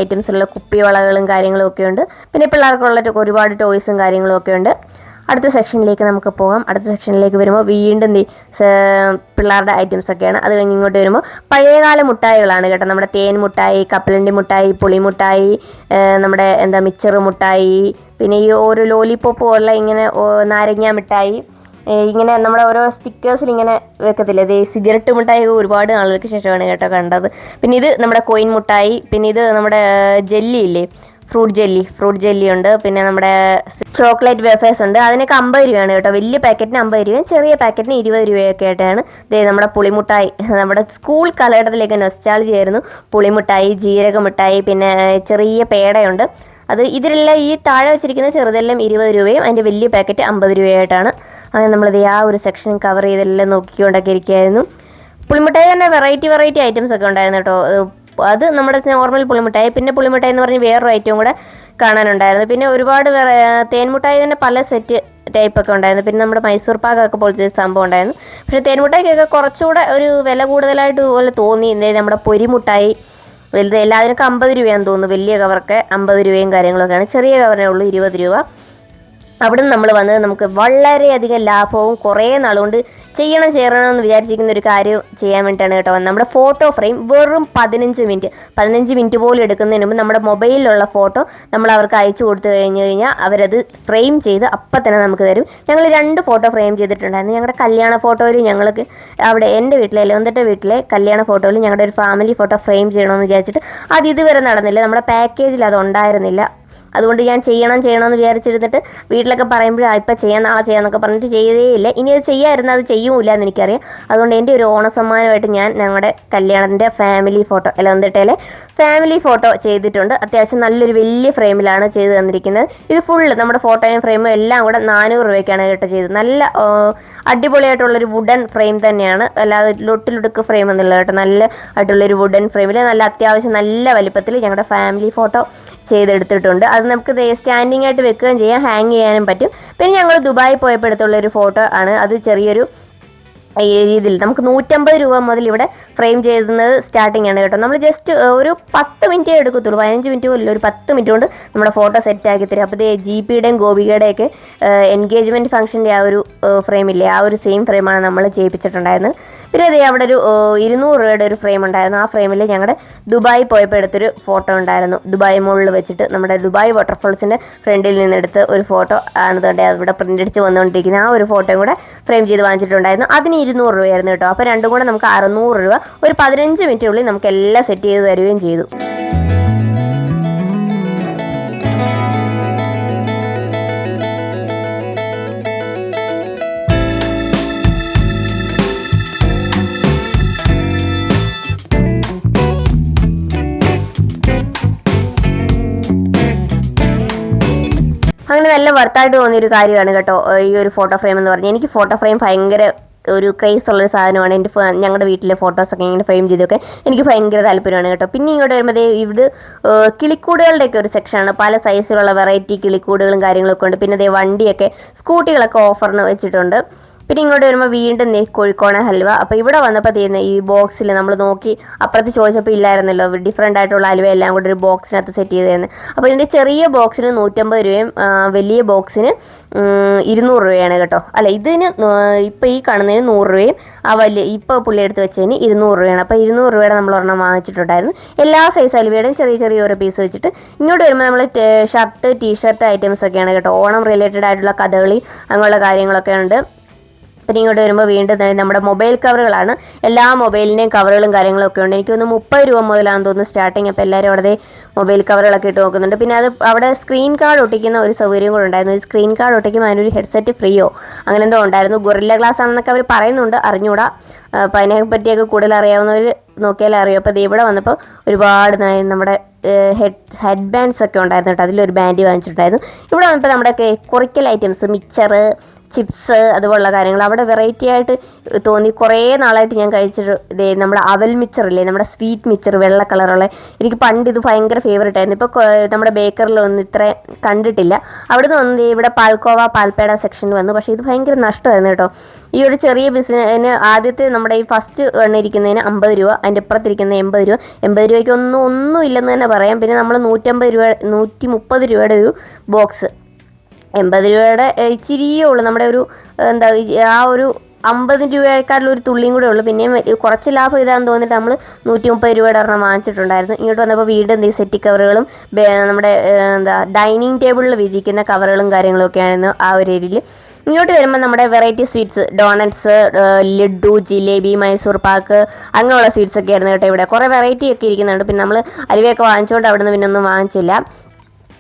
ഐറ്റംസുള്ള കുപ്പിവളകളും കാര്യങ്ങളും ഒക്കെ ഉണ്ട്. പിന്നെ പിള്ളേർക്കുള്ള ഒരുപാട് ടോയ്സും കാര്യങ്ങളും ഒക്കെ ഉണ്ട്. അടുത്ത സെക്ഷനിലേക്ക് നമുക്ക് പോകാം. അടുത്ത സെക്ഷനിലേക്ക് വരുമ്പോൾ വീണ്ടും പിള്ളേരുടെ ഐറ്റംസ് ഒക്കെയാണ്. അത് കഴിഞ്ഞ് ഇങ്ങോട്ട് വരുമ്പോൾ പഴയകാല മുട്ടായികളാണ് കേട്ടോ. നമ്മുടെ തേൻ മുട്ടായി, കപ്പലണ്ടി മുട്ടായി, പുളി മുട്ടായി, നമ്മുടെ മിച്ചറ് മുട്ടായി, പിന്നെ ഈ ഓരോ ലോലിപോപ്പ് പോലുള്ള ഇങ്ങനെ നാരങ്ങ മിഠായി, ഇങ്ങനെ നമ്മുടെ ഓരോ സ്റ്റിക്കേഴ്സിൽ ഇങ്ങനെ വെക്കത്തില്ലേ, സിഗരറ്റ് മുട്ടായി ഒരുപാട് നാളുകൾക്ക് ശേഷമാണ് കേട്ടോ കണ്ടത്. പിന്നെ ഇത് നമ്മുടെ കോയിൻ മുട്ടായി, പിന്നെ ഇത് നമ്മുടെ ജെല്ലി ഇല്ലേ, ഫ്രൂട്ട് ജെല്ലി ഉണ്ട്. പിന്നെ നമ്മുടെ ചോക്ലേറ്റ് വേഫേഴ്സ് ഉണ്ട്. അതിനൊക്കെ 50 രൂപയാണ് കേട്ടോ. വലിയ പാക്കറ്റിന് 50 രൂപയും ചെറിയ പാക്കറ്റിന് 20 രൂപയൊക്കെ ആയിട്ടാണ്. നമ്മുടെ പുളിമുട്ടായി, നമ്മുടെ സ്കൂൾ കാലഘട്ടത്തിലേക്ക് നൊസ്റ്റാൾജി ആയിരുന്നു. പുളിമുട്ടായി, ജീരക മിഠായി, പിന്നെ ചെറിയ പേടയുണ്ട്. ഇതിലെല്ലാം ഈ താഴെ വെച്ചിരിക്കുന്ന ചെറുതെല്ലാം 20 രൂപയും അതിൻ്റെ വലിയ പാക്കറ്റ് 50 രൂപയായിട്ടാണ്. അങ്ങനെ നമ്മളത് ആ ഒരു സെക്ഷൻ കവർ ചെയ്തെല്ലാം നോക്കിക്കൊണ്ടൊക്കെ ഇരിക്കുകയായിരുന്നു. പുളിമുട്ടായി തന്നെ വെറൈറ്റി ഐറ്റംസ് ഒക്കെ ഉണ്ടായിരുന്നു കേട്ടോ. അത് നമ്മുടെ നോർമൽ പുളിമുട്ടായി, പിന്നെ പുളിമുട്ടായി എന്ന് പറഞ്ഞ് വേറൊരു ഐറ്റവും കൂടെ കാണാനുണ്ടായിരുന്നു. പിന്നെ ഒരുപാട് തേൻമുട്ടായി തന്നെ പല സെറ്റ് ടൈപ്പൊക്കെ ഉണ്ടായിരുന്നു. പിന്നെ നമ്മുടെ മൈസൂർ പാക്കൊക്കെ പോലത്തെ സംഭവം ഉണ്ടായിരുന്നു. പക്ഷേ തേൻമുട്ടായിക്കൊക്കെ കുറച്ചുകൂടെ ഒരു വില കൂടുതലായിട്ട് പോലെ തോന്നി. നമ്മുടെ പൊരിമുട്ടായി വലുത് എല്ലാത്തിനൊക്കെ 50 രൂപയാണെന്ന് തോന്നുന്നു. വലിയ കവർക്ക് 50 രൂപയും കാര്യങ്ങളൊക്കെയാണ്. ചെറിയ കവറിനേ ഉള്ളൂ 20 രൂപ. അവിടെ നിന്ന് നമ്മൾ വന്നത് നമുക്ക് വളരെയധികം ലാഭവും കുറേ നാളുകൊണ്ട് ചെയ്യണമെന്ന് വിചാരിച്ചിരിക്കുന്ന ഒരു കാര്യം ചെയ്യാൻ വേണ്ടിയിട്ടാണ് കേട്ടോ. നമ്മുടെ ഫോട്ടോ ഫ്രെയിം വെറും 15 മിനിറ്റ് പോലും എടുക്കുന്നതിന് മുമ്പ് നമ്മുടെ മൊബൈലിലുള്ള ഫോട്ടോ നമ്മൾ അവർക്ക് അയച്ചു കൊടുത്തു കഴിഞ്ഞാൽ അവരത് ഫ്രെയിം ചെയ്ത് അപ്പം തന്നെ നമുക്ക് തരും. ഞങ്ങൾ 2 ഫോട്ടോ ഫ്രെയിം ചെയ്തിട്ടുണ്ടായിരുന്നു. ഞങ്ങളുടെ കല്യാണ ഫോട്ടോയിൽ ഞങ്ങൾക്ക് അവിടെ എൻ്റെ വീട്ടിലെ ലോന്തൻ്റെ വീട്ടിലെ കല്യാണ ഫോട്ടോയിൽ ഞങ്ങളുടെ ഒരു ഫാമിലി ഫോട്ടോ ഫ്രെയിം ചെയ്യണമെന്ന് വിചാരിച്ചിട്ട് അത് ഇതുവരെ നടന്നില്ല. നമ്മുടെ പാക്കേജിൽ അത് ഉണ്ടായിരുന്നില്ല. അതുകൊണ്ട് ഞാൻ ചെയ്യണമെന്ന് വിചാരിച്ചിരുന്നിട്ട് വീട്ടിലൊക്കെ പറയുമ്പോഴും ഇപ്പം ചെയ്യാം നാളെ ചെയ്യാമെന്നൊക്കെ പറഞ്ഞിട്ട് ചെയ്തേയില്ല. ഇനി അത് ചെയ്യാമായിരുന്നു, അത് ചെയ്യൂല എന്ന് എനിക്കറിയാം. അതുകൊണ്ട് എൻ്റെ ഒരു ഓണസമ്മാനമായിട്ട് ഞാൻ ഞങ്ങളുടെ കല്യാണത്തിൻ്റെ ഫാമിലി ഫോട്ടോ എലവന്തട്ടയിലെ ഫാമിലി ഫോട്ടോ ചെയ്തിട്ടുണ്ട്. അത്യാവശ്യം നല്ലൊരു വലിയ ഫ്രെയിമിലാണ് ചെയ്ത് തന്നിരിക്കുന്നത്. ഇത് ഫുള്ള് നമ്മുടെ ഫോട്ടോയും ഫ്രെയിമും എല്ലാം കൂടെ 400 രൂപയ്ക്കാണ് കേട്ടോ ചെയ്തത്. നല്ല അടിപൊളിയായിട്ടുള്ളൊരു വുഡൻ ഫ്രെയിം തന്നെയാണ്, അല്ലാതെ ലൊട്ടിലൊടുക്ക് ഫ്രെയിം ഒന്നുമില്ല കേട്ടോ. നല്ല ആയിട്ടുള്ളൊരു വുഡൻ ഫ്രെയിമിൽ നല്ല അത്യാവശ്യം നല്ല വലിപ്പത്തിൽ ഞങ്ങളുടെ ഫാമിലി ഫോട്ടോ ചെയ്തെടുത്തിട്ടുണ്ട്. അത് നമുക്ക് സ്റ്റാൻഡിങ് ആയിട്ട് വെക്കുകയും ചെയ്യാം, ഹാങ് ചെയ്യാനും പറ്റും. പിന്നെ ഞങ്ങൾ ദുബായി പോയപ്പോൾ എടുത്തുള്ളൊരു ഫോട്ടോ ആണ്. അത് ചെറിയൊരു ഈ രീതിയിൽ നമുക്ക് 150 രൂപ മുതൽ ഇവിടെ ഫ്രെയിം ചെയ്യുന്നത് സ്റ്റാർട്ടിംഗ് ആണ് കേട്ടോ. നമ്മൾ ജസ്റ്റ് ഒരു 10 മിനിറ്റേ എടുക്കത്തുള്ളൂ, 15 മിനിറ്റ് പോലും, ഒരു 10 മിനിറ്റ് കൊണ്ട് നമ്മുടെ ഫോട്ടോ സെറ്റ് ആക്കി തരും. അപ്പോൾ GPയുടെയും ഗോപികയുടെയൊക്കെ എൻഗേജ്മെൻറ്റ് ഫംഗ്ഷൻ്റെ ആ ഒരു ഫ്രെയിമില്ലേ, ആ ഒരു സെയിം ഫ്രെയിമാണ് നമ്മൾ ചെയ്യിപ്പിച്ചിട്ടുണ്ടായിരുന്നത്. പിന്നെ അതേ അവിടെ ഒരു 200 രൂപയുടെ ഒരു ഫ്രെയിം ഉണ്ടായിരുന്നു. ആ ഫ്രെയിമിൽ ഞങ്ങളുടെ ദുബായി പോയപ്പോൾ എടുത്തൊരു ഫോട്ടോ ഉണ്ടായിരുന്നു. ദുബായ് മോളിൽ വെച്ചിട്ട് നമ്മുടെ ദുബായ് വാട്ടർഫോൾസിൻ്റെ ഫ്രണ്ടിൽ നിന്നെടുത്ത് ഒരു ഫോട്ടോ ആണ് തൊണ്ടേ അവിടെ പ്രിൻ്റ് അടിച്ച് വന്നുകൊണ്ടിരിക്കുന്നത്. ആ ഒരു ഫോട്ടോയും കൂടെ ഫ്രെയിം ചെയ്ത് വാങ്ങിച്ചിട്ടുണ്ടായിരുന്നു. അതിന് 200 രൂപയായിരുന്നു കേട്ടോ. അപ്പോൾ രണ്ടും കൂടെ നമുക്ക് 600 രൂപ, ഒരു 15 മിനിറ്റിനുള്ളിൽ നമുക്ക് എല്ലാം സെറ്റ് ചെയ്ത് തരുകയും ചെയ്തു. അങ്ങനെ നല്ല വർത്തായിട്ട് തോന്നിയൊരു കാര്യമാണ് കേട്ടോ ഈ ഒരു ഫോട്ടോ ഫ്രെയിം എന്ന് പറഞ്ഞാൽ. എനിക്ക് ഫോട്ടോ ഫ്രെയിം ഭയങ്കര ഒരു ക്രേസ് ഉള്ളൊരു സാധനമാണ്. എൻ്റെ ഞങ്ങളുടെ വീട്ടിലെ ഫോട്ടോസൊക്കെ ഇങ്ങനെ ഫ്രെയിം ചെയ്തൊക്കെ എനിക്ക് ഭയങ്കര താല്പര്യമാണ് കേട്ടോ. പിന്നെ ഇങ്ങോട്ട് വരുമ്പോൾ ഇത് കിളിക്കൂടുകളുടെയൊക്കെ ഒരു സെക്ഷനാണ്. പല സൈസിലുള്ള വെറൈറ്റി കിളിക്കൂടുകളും കാര്യങ്ങളൊക്കെ ഉണ്ട്. പിന്നെ വണ്ടിയൊക്കെ സ്കൂട്ടികളൊക്കെ ഓഫറിന് വെച്ചിട്ടുണ്ട്. പിന്നെ ഇങ്ങോട്ട് വരുമ്പോൾ വീണ്ടും കോഴിക്കോണ ഹൽവ. അപ്പോൾ ഇവിടെ വന്നപ്പോൾ തീരുന്ന ഈ ബോക്സിൽ നമ്മൾ നോക്കി അപ്പുറത്ത് ചോദിച്ചപ്പോൾ ഇല്ലായിരുന്നല്ലോ, ഡിഫറെൻ്റ് ആയിട്ടുള്ള ഹൽവ എല്ലാം കൂടി ഒരു ബോക്സിനകത്ത് സെറ്റ് ചെയ്ത് തരുന്നത്. അപ്പോൾ ഇതിൻ്റെ ചെറിയ ബോക്സിന് 150 രൂപയും വലിയ ബോക്സിന് 200 രൂപയാണ് കേട്ടോ. അല്ല, ഇതിന് ഇപ്പോൾ ഈ കാണുന്നതിന് 100 രൂപയും ഇപ്പോൾ പുള്ളി എടുത്ത് വെച്ചതിന് 200 രൂപയാണ്. അപ്പോൾ 200 രൂപയുടെ നമ്മൾ ഒരെണ്ണം വാങ്ങിച്ചിട്ടുണ്ടായിരുന്നു. എല്ലാ സൈസ് ഹൽവയുടെയും ചെറിയ ഓരോ പീസ് വെച്ചിട്ട്. ഇങ്ങോട്ട് വരുമ്പോൾ നമ്മൾ ഷർട്ട് ടീഷർട്ട് ഐറ്റംസ് ഒക്കെയാണ് കേട്ടോ. ഓണം റിലേറ്റഡ് ആയിട്ടുള്ള കഥകളി അങ്ങനെയുള്ള കാര്യങ്ങളൊക്കെ ഉണ്ട്. പിന്നെ ഇങ്ങോട്ട് വരുമ്പോൾ വീണ്ടും നമ്മുടെ മൊബൈൽ കവറുകളാണ്. എല്ലാ മൊബൈലിൻ്റെയും കവറുകളും കാര്യങ്ങളൊക്കെ ഉണ്ട്. എനിക്കൊന്ന് 30 രൂപ മുതലാണെന്ന് തോന്നുന്നു സ്റ്റാർട്ടിങ്. അപ്പോൾ എല്ലാവരും അവിടെ മൊബൈൽ കവറുകളൊക്കെ ഇട്ട് നോക്കുന്നുണ്ട്. പിന്നെ അത് അവിടെ സ്ക്രീൻ കാർഡ് ഒട്ടിക്കുന്ന ഒരു സൗകര്യം കൂടെ ഉണ്ടായിരുന്നു. ഈ സ്ക്രീൻ കാർഡ് ഒട്ടിക്കുമ്പോൾ അതിനൊരു ഹെഡ്സെറ്റ് ഫ്രീയോ അങ്ങനെ എന്തോ ഉണ്ടായിരുന്നു. ഗൊറില്ല ഗ്ലാസ് ആണെന്നൊക്കെ അവർ പറയുന്നുണ്ട്, അറിഞ്ഞൂടാ. അപ്പോൾ അതിനെ പറ്റിയൊക്കെ കൂടുതൽ അറിയാവുന്നവർ നോക്കിയാലേ അറിയും. അപ്പോൾ ഇവിടെ വന്നപ്പോൾ ഒരുപാട് നമ്മുടെ ഹെഡ് ബാൻഡ്സ് ഒക്കെ ഉണ്ടായിരുന്നു കേട്ടോ. അതിലൊരു ബാൻഡ് വാങ്ങിച്ചിട്ടുണ്ടായിരുന്നു. ഇവിടെ വന്നപ്പോൾ നമ്മുടെ കുറിക്കൽ ഐറ്റംസ്, മിക്സർ, ചിപ്സ് അതുപോലുള്ള കാര്യങ്ങൾ അവിടെ വെറൈറ്റി ആയിട്ട് തോന്നി. കുറേ നാളായിട്ട് ഞാൻ കഴിച്ചിട്ട് നമ്മുടെ അവൽ മിച്ചറില്ലേ, നമ്മുടെ സ്വീറ്റ് മിച്ചർ വെള്ള കളറുള്ള, എനിക്ക് പണ്ട് ഇത് ഭയങ്കര ഫേവറേറ്റ് ആയിരുന്നു. ഇപ്പോൾ നമ്മുടെ ബേക്കറിലൊന്നും ഇത്ര കണ്ടിട്ടില്ല. അവിടെ നിന്ന് വന്ന് ഇവിടെ പാൽക്കോവ പാൽപ്പേട സെക്ഷൻ വന്നു. പക്ഷേ ഇത് ഭയങ്കര നഷ്ടമായിരുന്നു കേട്ടോ. ഈ ഒരു ചെറിയ ബിസിനസ്സിന് ആദ്യത്തെ നമ്മുടെ ഈ ഫസ്റ്റ് ഇരിക്കുന്നതിന് 50 രൂപ, അതിൻ്റെ ഇപ്പുറത്തിരിക്കുന്ന 80 രൂപ. 80 രൂപയ്ക്ക് ഒന്നും ഇല്ലെന്ന് തന്നെ പറയാം. പിന്നെ നമ്മൾ 150 രൂപ 130 രൂപയുടെ ഒരു ബോക്സ്, 80 രൂപയുടെ ഇച്ചിരിയേ ഉള്ളൂ. നമ്മുടെ ഒരു എന്താ ആ ഒരു 50 രൂപയെക്കാളും ഒരു തുള്ളിയും കൂടെ ഉള്ളൂ. പിന്നെയും കുറച്ച് ലാഭം ഇതാണെന്ന് തോന്നിയിട്ട് നമ്മൾ 130 രൂപയുടെ ഒരെണ്ണം വാങ്ങിച്ചിട്ടുണ്ടായിരുന്നു. ഇങ്ങോട്ട് വന്നപ്പോൾ വീണ്ടും സെറ്റി കവറുകളും നമ്മുടെ ഡൈനിങ് ടേബിളിൽ വിരിക്കുന്ന കവറുകളും കാര്യങ്ങളൊക്കെ ആയിരുന്നു ആ ഒരു ഏരിയയിൽ. ഇങ്ങോട്ട് വരുമ്പോൾ നമ്മുടെ variety sweets, donuts, laddu, jalebi, Mysore pak അങ്ങനെയുള്ള സ്വീറ്റ്സ് ഒക്കെ ആയിരുന്നു കേട്ടോ. ഇവിടെ കുറേ വെറൈറ്റി ഒക്കെ ഇരിക്കുന്നുണ്ട്. പിന്നെ നമ്മൾ അലുവയൊക്കെ വാങ്ങിച്ചുകൊണ്ട് അവിടെ നിന്ന് പിന്നെ ഒന്നും വാങ്ങിച്ചില്ല.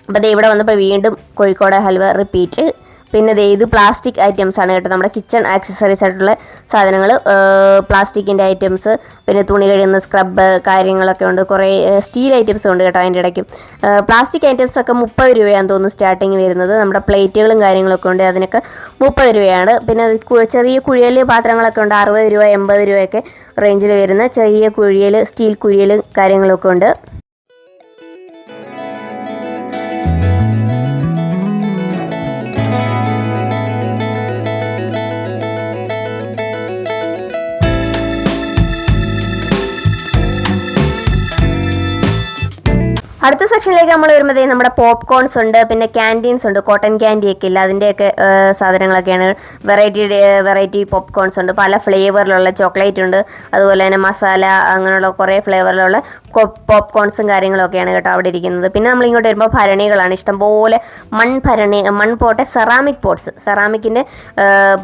അപ്പോൾ ഇവിടെ വന്നപ്പോൾ വീണ്ടും കോഴിക്കോട് ഹൽവ റിപ്പീറ്റ്. പിന്നെ ഇത് പ്ലാസ്റ്റിക് ഐറ്റംസ് ആണ് കേട്ടോ. നമ്മുടെ കിച്ചൺ ആക്സസറീസ് ആയിട്ടുള്ള സാധനങ്ങൾ, പ്ലാസ്റ്റിക്കിൻ്റെ ഐറ്റംസ്, പിന്നെ തുണി കഴിയുന്ന സ്ക്രബ്ബ് കാര്യങ്ങളൊക്കെ ഉണ്ട്. കുറേ സ്റ്റീൽ ഐറ്റംസും ഉണ്ട് കേട്ടോ അതിൻ്റെ ഇടയ്ക്കും. പ്ലാസ്റ്റിക് ഐറ്റംസ് ഒക്കെ 30 രൂപയാണെന്ന് തോന്നുന്നു സ്റ്റാർട്ടിങ് വരുന്നത്. നമ്മുടെ പ്ലേറ്റുകളും കാര്യങ്ങളൊക്കെ ഉണ്ട്, അതിനൊക്കെ 30 രൂപയാണ്. പിന്നെ ചെറിയ കുഴിയൽ പാത്രങ്ങളൊക്കെ ഉണ്ട്, 60 രൂപ 80 രൂപയൊക്കെ റേഞ്ചിൽ വരുന്ന ചെറിയ കുഴിയൽ, സ്റ്റീൽ കുഴിയൽ കാര്യങ്ങളൊക്കെ ഉണ്ട്. അടുത്ത സെക്ഷനിലേക്ക് നമ്മൾ വരുമ്പോൾ നമ്മുടെ പോപ്കോൺസ് ഉണ്ട്, പിന്നെ ക്യാൻറ്റീൻസ് ഉണ്ട്. കോട്ടൺ ക്യാൻഡിയൊക്കെ ഇല്ല, അതിൻ്റെയൊക്കെ സാധനങ്ങളൊക്കെയാണ്. വെറൈറ്റി പോപ്കോൺസ് ഉണ്ട്, പല ഫ്ലേവറിലുള്ള ചോക്ലേറ്റ് ഉണ്ട്, അതുപോലെ തന്നെ മസാല, അങ്ങനെയുള്ള കുറേ ഫ്ലേവറിലുള്ള പോപ്കോൺസും കാര്യങ്ങളൊക്കെയാണ് കേട്ടോ അവിടെ ഇരിക്കുന്നത്. പിന്നെ നമ്മളിങ്ങോട്ട് വരുമ്പോൾ ഭരണികളാണ്, ഇഷ്ടംപോലെ മൺപോട്ടെ സെറാമിക്കിൻ്റെ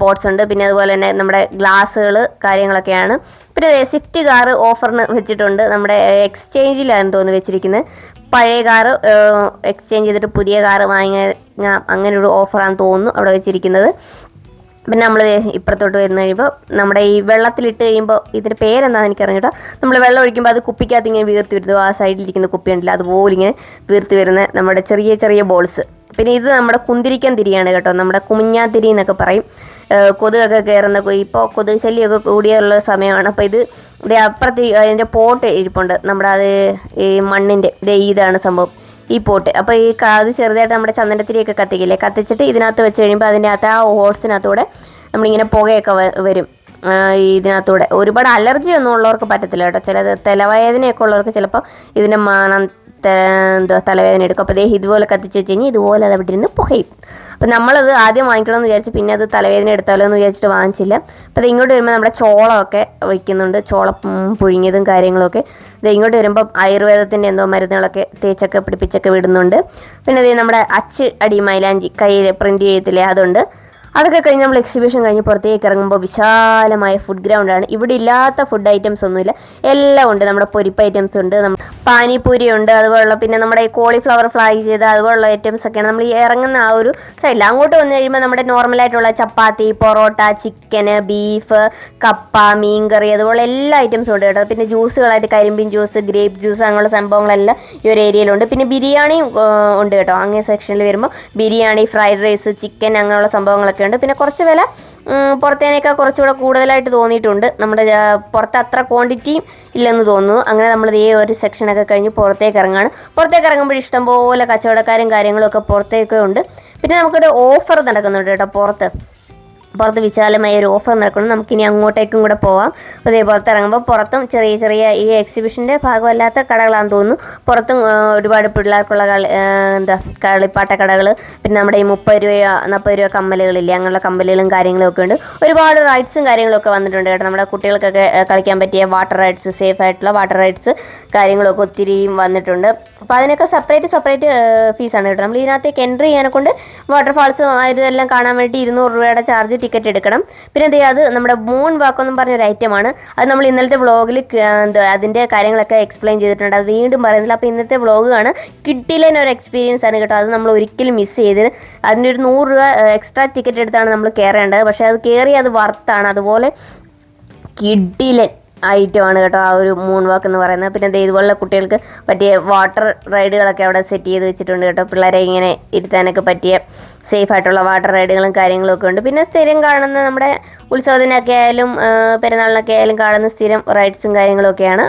പോട്ട്സ് ഉണ്ട്. പിന്നെ അതുപോലെ തന്നെ നമ്മുടെ ഗ്ലാസ്സുകൾ കാര്യങ്ങളൊക്കെയാണ്. പിന്നെ സ്വിഫ്റ്റ് കാറ് ഓഫറിന് വെച്ചിട്ടുണ്ട്. നമ്മുടെ എക്സ്ചേഞ്ചിലാണ് തോന്നുന്നു വെച്ചിരിക്കുന്നത്. പഴയ കാറ് എക്സ്ചേഞ്ച് ചെയ്തിട്ട് പുതിയ കാറ് വാങ്ങാം, അങ്ങനൊരു ഓഫറാണെന്ന് തോന്നുന്നു അവിടെ വെച്ചിരിക്കുന്നത്. പിന്നെ നമ്മൾ ഇപ്പുറത്തോട്ട് വരുന്ന കഴിയുമ്പോൾ നമ്മുടെ ഈ വെള്ളത്തിലിട്ട് കഴിയുമ്പോൾ ഇതിൻ്റെ പേരെന്താണെന്ന് എനിക്കറിഞ്ഞിട്ടോ, നമ്മൾ വെള്ളം ഒഴിക്കുമ്പോൾ അത് കുപ്പിക്കകത്ത് ഇങ്ങനെ വീർത്തി വരുന്നു. ആ സൈഡിലിരിക്കുന്ന കുപ്പി ഉണ്ടല്ലോ, അതുപോലെ ഇങ്ങനെ വീർത്തി വരുന്ന നമ്മുടെ ചെറിയ ചെറിയ ബോൾസ്. പിന്നെ ഇത് നമ്മുടെ കുന്തിരിക്കം തിരിയാണ് കേട്ടോ, നമ്മുടെ കുമിഞ്ഞാത്തിരി എന്നൊക്കെ പറയും. കൊതുകൊക്കെ കയറുന്ന, ഇപ്പോൾ കൊതുക് ശല്യമൊക്കെ കൂടിയുള്ള സമയമാണ്. അപ്പോൾ ഇത് അപ്പുറത്ത് അതിൻ്റെ പോട്ട് ഇരിപ്പുണ്ട് നമ്മുടെ, അത് ഈ മണ്ണിൻ്റെ ഇതാണ് സംഭവം, ഈ പോട്ട്. അപ്പോൾ അത് ചെറുതായിട്ട് നമ്മുടെ ചന്ദനത്തിരിയൊക്കെ കത്തിക്കില്ലേ, കത്തിച്ചിട്ട് ഇതിനകത്ത് വെച്ച് കഴിയുമ്പോൾ അതിൻ്റെ അകത്ത് ആ ഹോൾസിനകത്തൂടെ നമ്മളിങ്ങനെ പുകയൊക്കെ വരും ഇതിനകത്തൂടെ. ഒരുപാട് അലർജി ഒന്നും ഉള്ളവർക്ക് പറ്റത്തില്ല കേട്ടോ. ചില തലവേദനയൊക്കെ ഉള്ളവർക്ക് ചിലപ്പോൾ ഇതിൻ്റെ മണം തലവേദന എടുക്കും. അപ്പോൾ ഇതുപോലെ കത്തിച്ച് വെച്ച് കഴിഞ്ഞാൽ ഇതുപോലെ അത് അവിടെ ഇരുന്ന് പുകയും. അപ്പോൾ നമ്മളത് ആദ്യം വാങ്ങിക്കണമെന്ന് വിചാരിച്ച് പിന്നെ അത് തലവേദന എടുത്താലോ എന്ന് വിചാരിച്ചിട്ട് വാങ്ങിച്ചില്ല. അപ്പോൾ ഇങ്ങോട്ട് വരുമ്പോൾ നമ്മുടെ ചോളമൊക്കെ വയ്ക്കുന്നുണ്ട്, ചോളം പുഴുങ്ങിയതും കാര്യങ്ങളൊക്കെ. ഇങ്ങോട്ട് വരുമ്പോൾ ആയുർവേദത്തിൻ്റെ എന്തോ മരുന്നുകളൊക്കെ തേച്ചൊക്കെ പിടിപ്പിച്ചൊക്കെ വിടുന്നുണ്ട്. പിന്നെ നമ്മുടെ അടി മൈലാഞ്ചി കയ്യിൽ പ്രിൻറ്റ് ചെയ്യത്തില്ലേ, അതുണ്ട്. അതൊക്കെ കഴിഞ്ഞ് നമ്മൾ എക്സിബിഷൻ കഴിഞ്ഞ് പുറത്തേക്ക് ഇറങ്ങുമ്പോൾ വിശാലമായ ഫുഡ് ഗ്രൗണ്ടാണ്. ഇവിടെ ഇല്ലാത്ത ഫുഡ് ഐറ്റംസ് ഒന്നുമില്ല, എല്ലാം ഉണ്ട്. നമ്മുടെ പൊരിപ്പ് ഐറ്റംസ് ഉണ്ട്, പാനിപൂരി ഉണ്ട്, അതുപോലുള്ള പിന്നെ നമ്മുടെ ഈ കോളിഫ്ലവർ ഫ്രൈ ചെയ്ത് അതുപോലുള്ള ഐറ്റംസ് ഒക്കെയാണ് നമ്മൾ ഈ ഇറങ്ങുന്ന ആ ഒരു സൈഡിൽ. അങ്ങോട്ട് വന്നു കഴിയുമ്പോൾ നമ്മുടെ നോർമലായിട്ടുള്ള ചപ്പാത്തി, പൊറോട്ട, ചിക്കന്, ബീഫ്, കപ്പ, മീൻകറി, അതുപോലെ എല്ലാ ഐറ്റംസും ഉണ്ട് കേട്ടോ. പിന്നെ ജ്യൂസുകളായിട്ട് കരിമ്പിൻ ജ്യൂസ്, ഗ്രേപ്പ് ജ്യൂസ്, അങ്ങനെയുള്ള സംഭവങ്ങളെല്ലാം ഈ ഒരു ഏരിയയിലുണ്ട്. പിന്നെ ബിരിയാണിയും ഉണ്ട് കേട്ടോ. അങ്ങേ സെക്ഷനിൽ വരുമ്പോൾ ബിരിയാണി, ഫ്രൈഡ് റൈസ്, ചിക്കൻ, അങ്ങനെയുള്ള സംഭവങ്ങളൊക്കെ ഉണ്ട്. പിന്നെ കുറച്ച് വില പുറത്തേനേക്കാൾ കുറച്ചുകൂടെ കൂടുതലായിട്ട് തോന്നിയിട്ടുണ്ട്. നമ്മുടെ പുറത്ത് അത്ര ക്വാണ്ടിറ്റിയും ഇല്ലെന്ന് തോന്നുന്നു. അങ്ങനെ നമ്മൾ ഈ ഒരു സെക്ഷനൊക്കെ കഴിഞ്ഞ് പുറത്തേക്ക് ഇറങ്ങുകയാണ്. പുറത്തേക്ക് ഇറങ്ങുമ്പോൾ ഇഷ്ടംപോലെ കച്ചവടക്കാരും കാര്യങ്ങളും ഒക്കെ പുറത്തേക്ക് ഉണ്ട്. പിന്നെ നമുക്കൊരു ഓഫർ നടക്കുന്നുണ്ട് കേട്ടോ. പുറത്ത് വിശാലമായ ഒരു ഓഫർ നടക്കണം. നമുക്കിനി അങ്ങോട്ടേക്കും കൂടെ പോവാം. അപ്പോൾ പുറത്തിറങ്ങുമ്പോൾ പുറത്തും ചെറിയ ചെറിയ ഈ എക്സിബിഷൻ്റെ ഭാഗമല്ലാത്ത കടകളാണെന്ന് തോന്നുന്നു. പുറത്തും ഒരുപാട് പിള്ളേർക്കുള്ള കളിപ്പാട്ട കടകൾ, പിന്നെ നമ്മുടെ ഈ 30 രൂപ 40 രൂപ കമ്മലുകളില്ലേ, അങ്ങനെയുള്ള കമ്മലുകളും കാര്യങ്ങളും ഒക്കെ ഉണ്ട്. ഒരുപാട് റൈഡ്സും കാര്യങ്ങളൊക്കെ വന്നിട്ടുണ്ട് കേട്ടോ. നമ്മുടെ കുട്ടികൾക്കൊക്കെ കളിക്കാൻ പറ്റിയ വാട്ടർ റൈഡ്സ്, സേഫ് ആയിട്ടുള്ള വാട്ടർ റൈഡ്സ് കാര്യങ്ങളൊക്കെ ഒത്തിരിയും വന്നിട്ടുണ്ട്. അപ്പോൾ അതിനൊക്കെ സെപ്പറേറ്റ് ഫീസാണ് കേട്ടോ. നമ്മൾ ഇതിനകത്തേക്ക് എൻട്രി ചെയ്യാനെ കൊണ്ട് വാട്ടർഫാൾസും ഇതെല്ലാം കാണാൻ വേണ്ടി 200 രൂപയുടെ ചാർജ് ടിക്കറ്റ് എടുക്കണം. പിന്നെ അത് നമ്മുടെ മൂൺ വാക്ക് എന്നും പറഞ്ഞൊരു ഐറ്റമാണ്. അത് നമ്മൾ ഇന്നലത്തെ വ്ളോഗിൽ അതിൻ്റെ കാര്യങ്ങളൊക്കെ എക്സ്പ്ലെയിൻ ചെയ്തിട്ടുണ്ട്. അത് വീണ്ടും പറയുന്നില്ല. അപ്പോൾ ഇന്നത്തെ വ്ളോഗാണ്, കിട്ടിയില്ലെന്നൊരു എക്സ്പീരിയൻസ് ആണ് കേട്ടോ. അത് നമ്മൾ ഒരിക്കലും മിസ് ചെയ്ത് അതിൻ്റെ ഒരു 100 രൂപ എക്സ്ട്രാ ടിക്കറ്റ് എടുത്താണ് നമ്മൾ കയറേണ്ടത്. പക്ഷേ അത് കയറി അത് വർത്താണ്. അതുപോലെ കിട്ടിയില്ല ഐറ്റമാണ് കേട്ടോ ആ ഒരു മൂൺ വാക്ക് എന്ന് പറയുന്നത്. പിന്നെ ഇതുപോലുള്ള കുട്ടികൾക്ക് പറ്റിയ വാട്ടർ റൈഡുകളൊക്കെ അവിടെ സെറ്റ് ചെയ്ത് വെച്ചിട്ടുണ്ട് കേട്ടോ. പിള്ളേരെ ഇങ്ങനെ ഇരുത്താനൊക്കെ പറ്റിയ സേഫ് ആയിട്ടുള്ള വാട്ടർ റൈഡുകളും കാര്യങ്ങളും ഒക്കെ ഉണ്ട്. പിന്നെ സ്ഥിരം കാണുന്ന നമ്മുടെ ഉത്സവത്തിനൊക്കെ ആയാലും പെരുന്നാളിനൊക്കെ ആയാലും കാണുന്ന സ്ഥിരം റൈഡ്സും കാര്യങ്ങളും ഒക്കെയാണ്.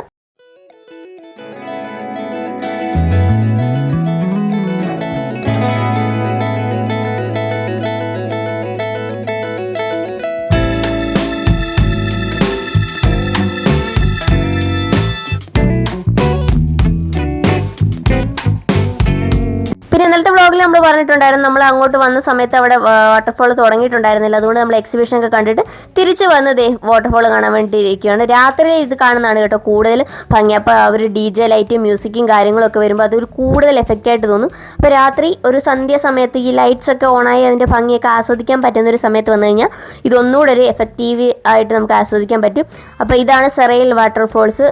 പിന്നെ ഇന്നലത്തെ വ്ളോഗിൽ നമ്മൾ പറഞ്ഞിട്ടുണ്ടായിരുന്നു, നമ്മൾ അങ്ങോട്ട് വന്ന സമയത്ത് അവിടെ വാട്ടർഫോൾ തുടങ്ങിയിട്ടുണ്ടായിരുന്നില്ല. അതുകൊണ്ട് നമ്മൾ എക്സിബിഷനൊക്കെ കണ്ടിട്ട് തിരിച്ച് വന്ന് വാട്ടർഫോൾ കാണാൻ വേണ്ടി ഇരിക്കുകയാണ്. രാത്രി ഇത് കാണുന്നതാണ് കേട്ടോ കൂടുതൽ ഭംഗി. അപ്പോൾ അവർ DJ ലൈറ്റും മ്യൂസിക്കും കാര്യങ്ങളൊക്കെ വരുമ്പോൾ അതൊരു കൂടുതൽ എഫക്റ്റായിട്ട് തോന്നും. അപ്പോൾ രാത്രി ഒരു സന്ധ്യ സമയത്ത് ഈ ലൈറ്റ്സ് ഒക്കെ ഓണായി അതിൻ്റെ ഭംഗിയൊക്കെ ആസ്വദിക്കാൻ പറ്റുന്ന ഒരു സമയത്ത് വന്നു കഴിഞ്ഞാൽ ഇതൊന്നുകൂടെ ഒരു എഫക്റ്റീവ് ആയിട്ട് നമുക്ക് ആസ്വദിക്കാൻ പറ്റും. അപ്പോൾ ഇതാണ് സെറയിൽ വാട്ടർഫോൾസ്,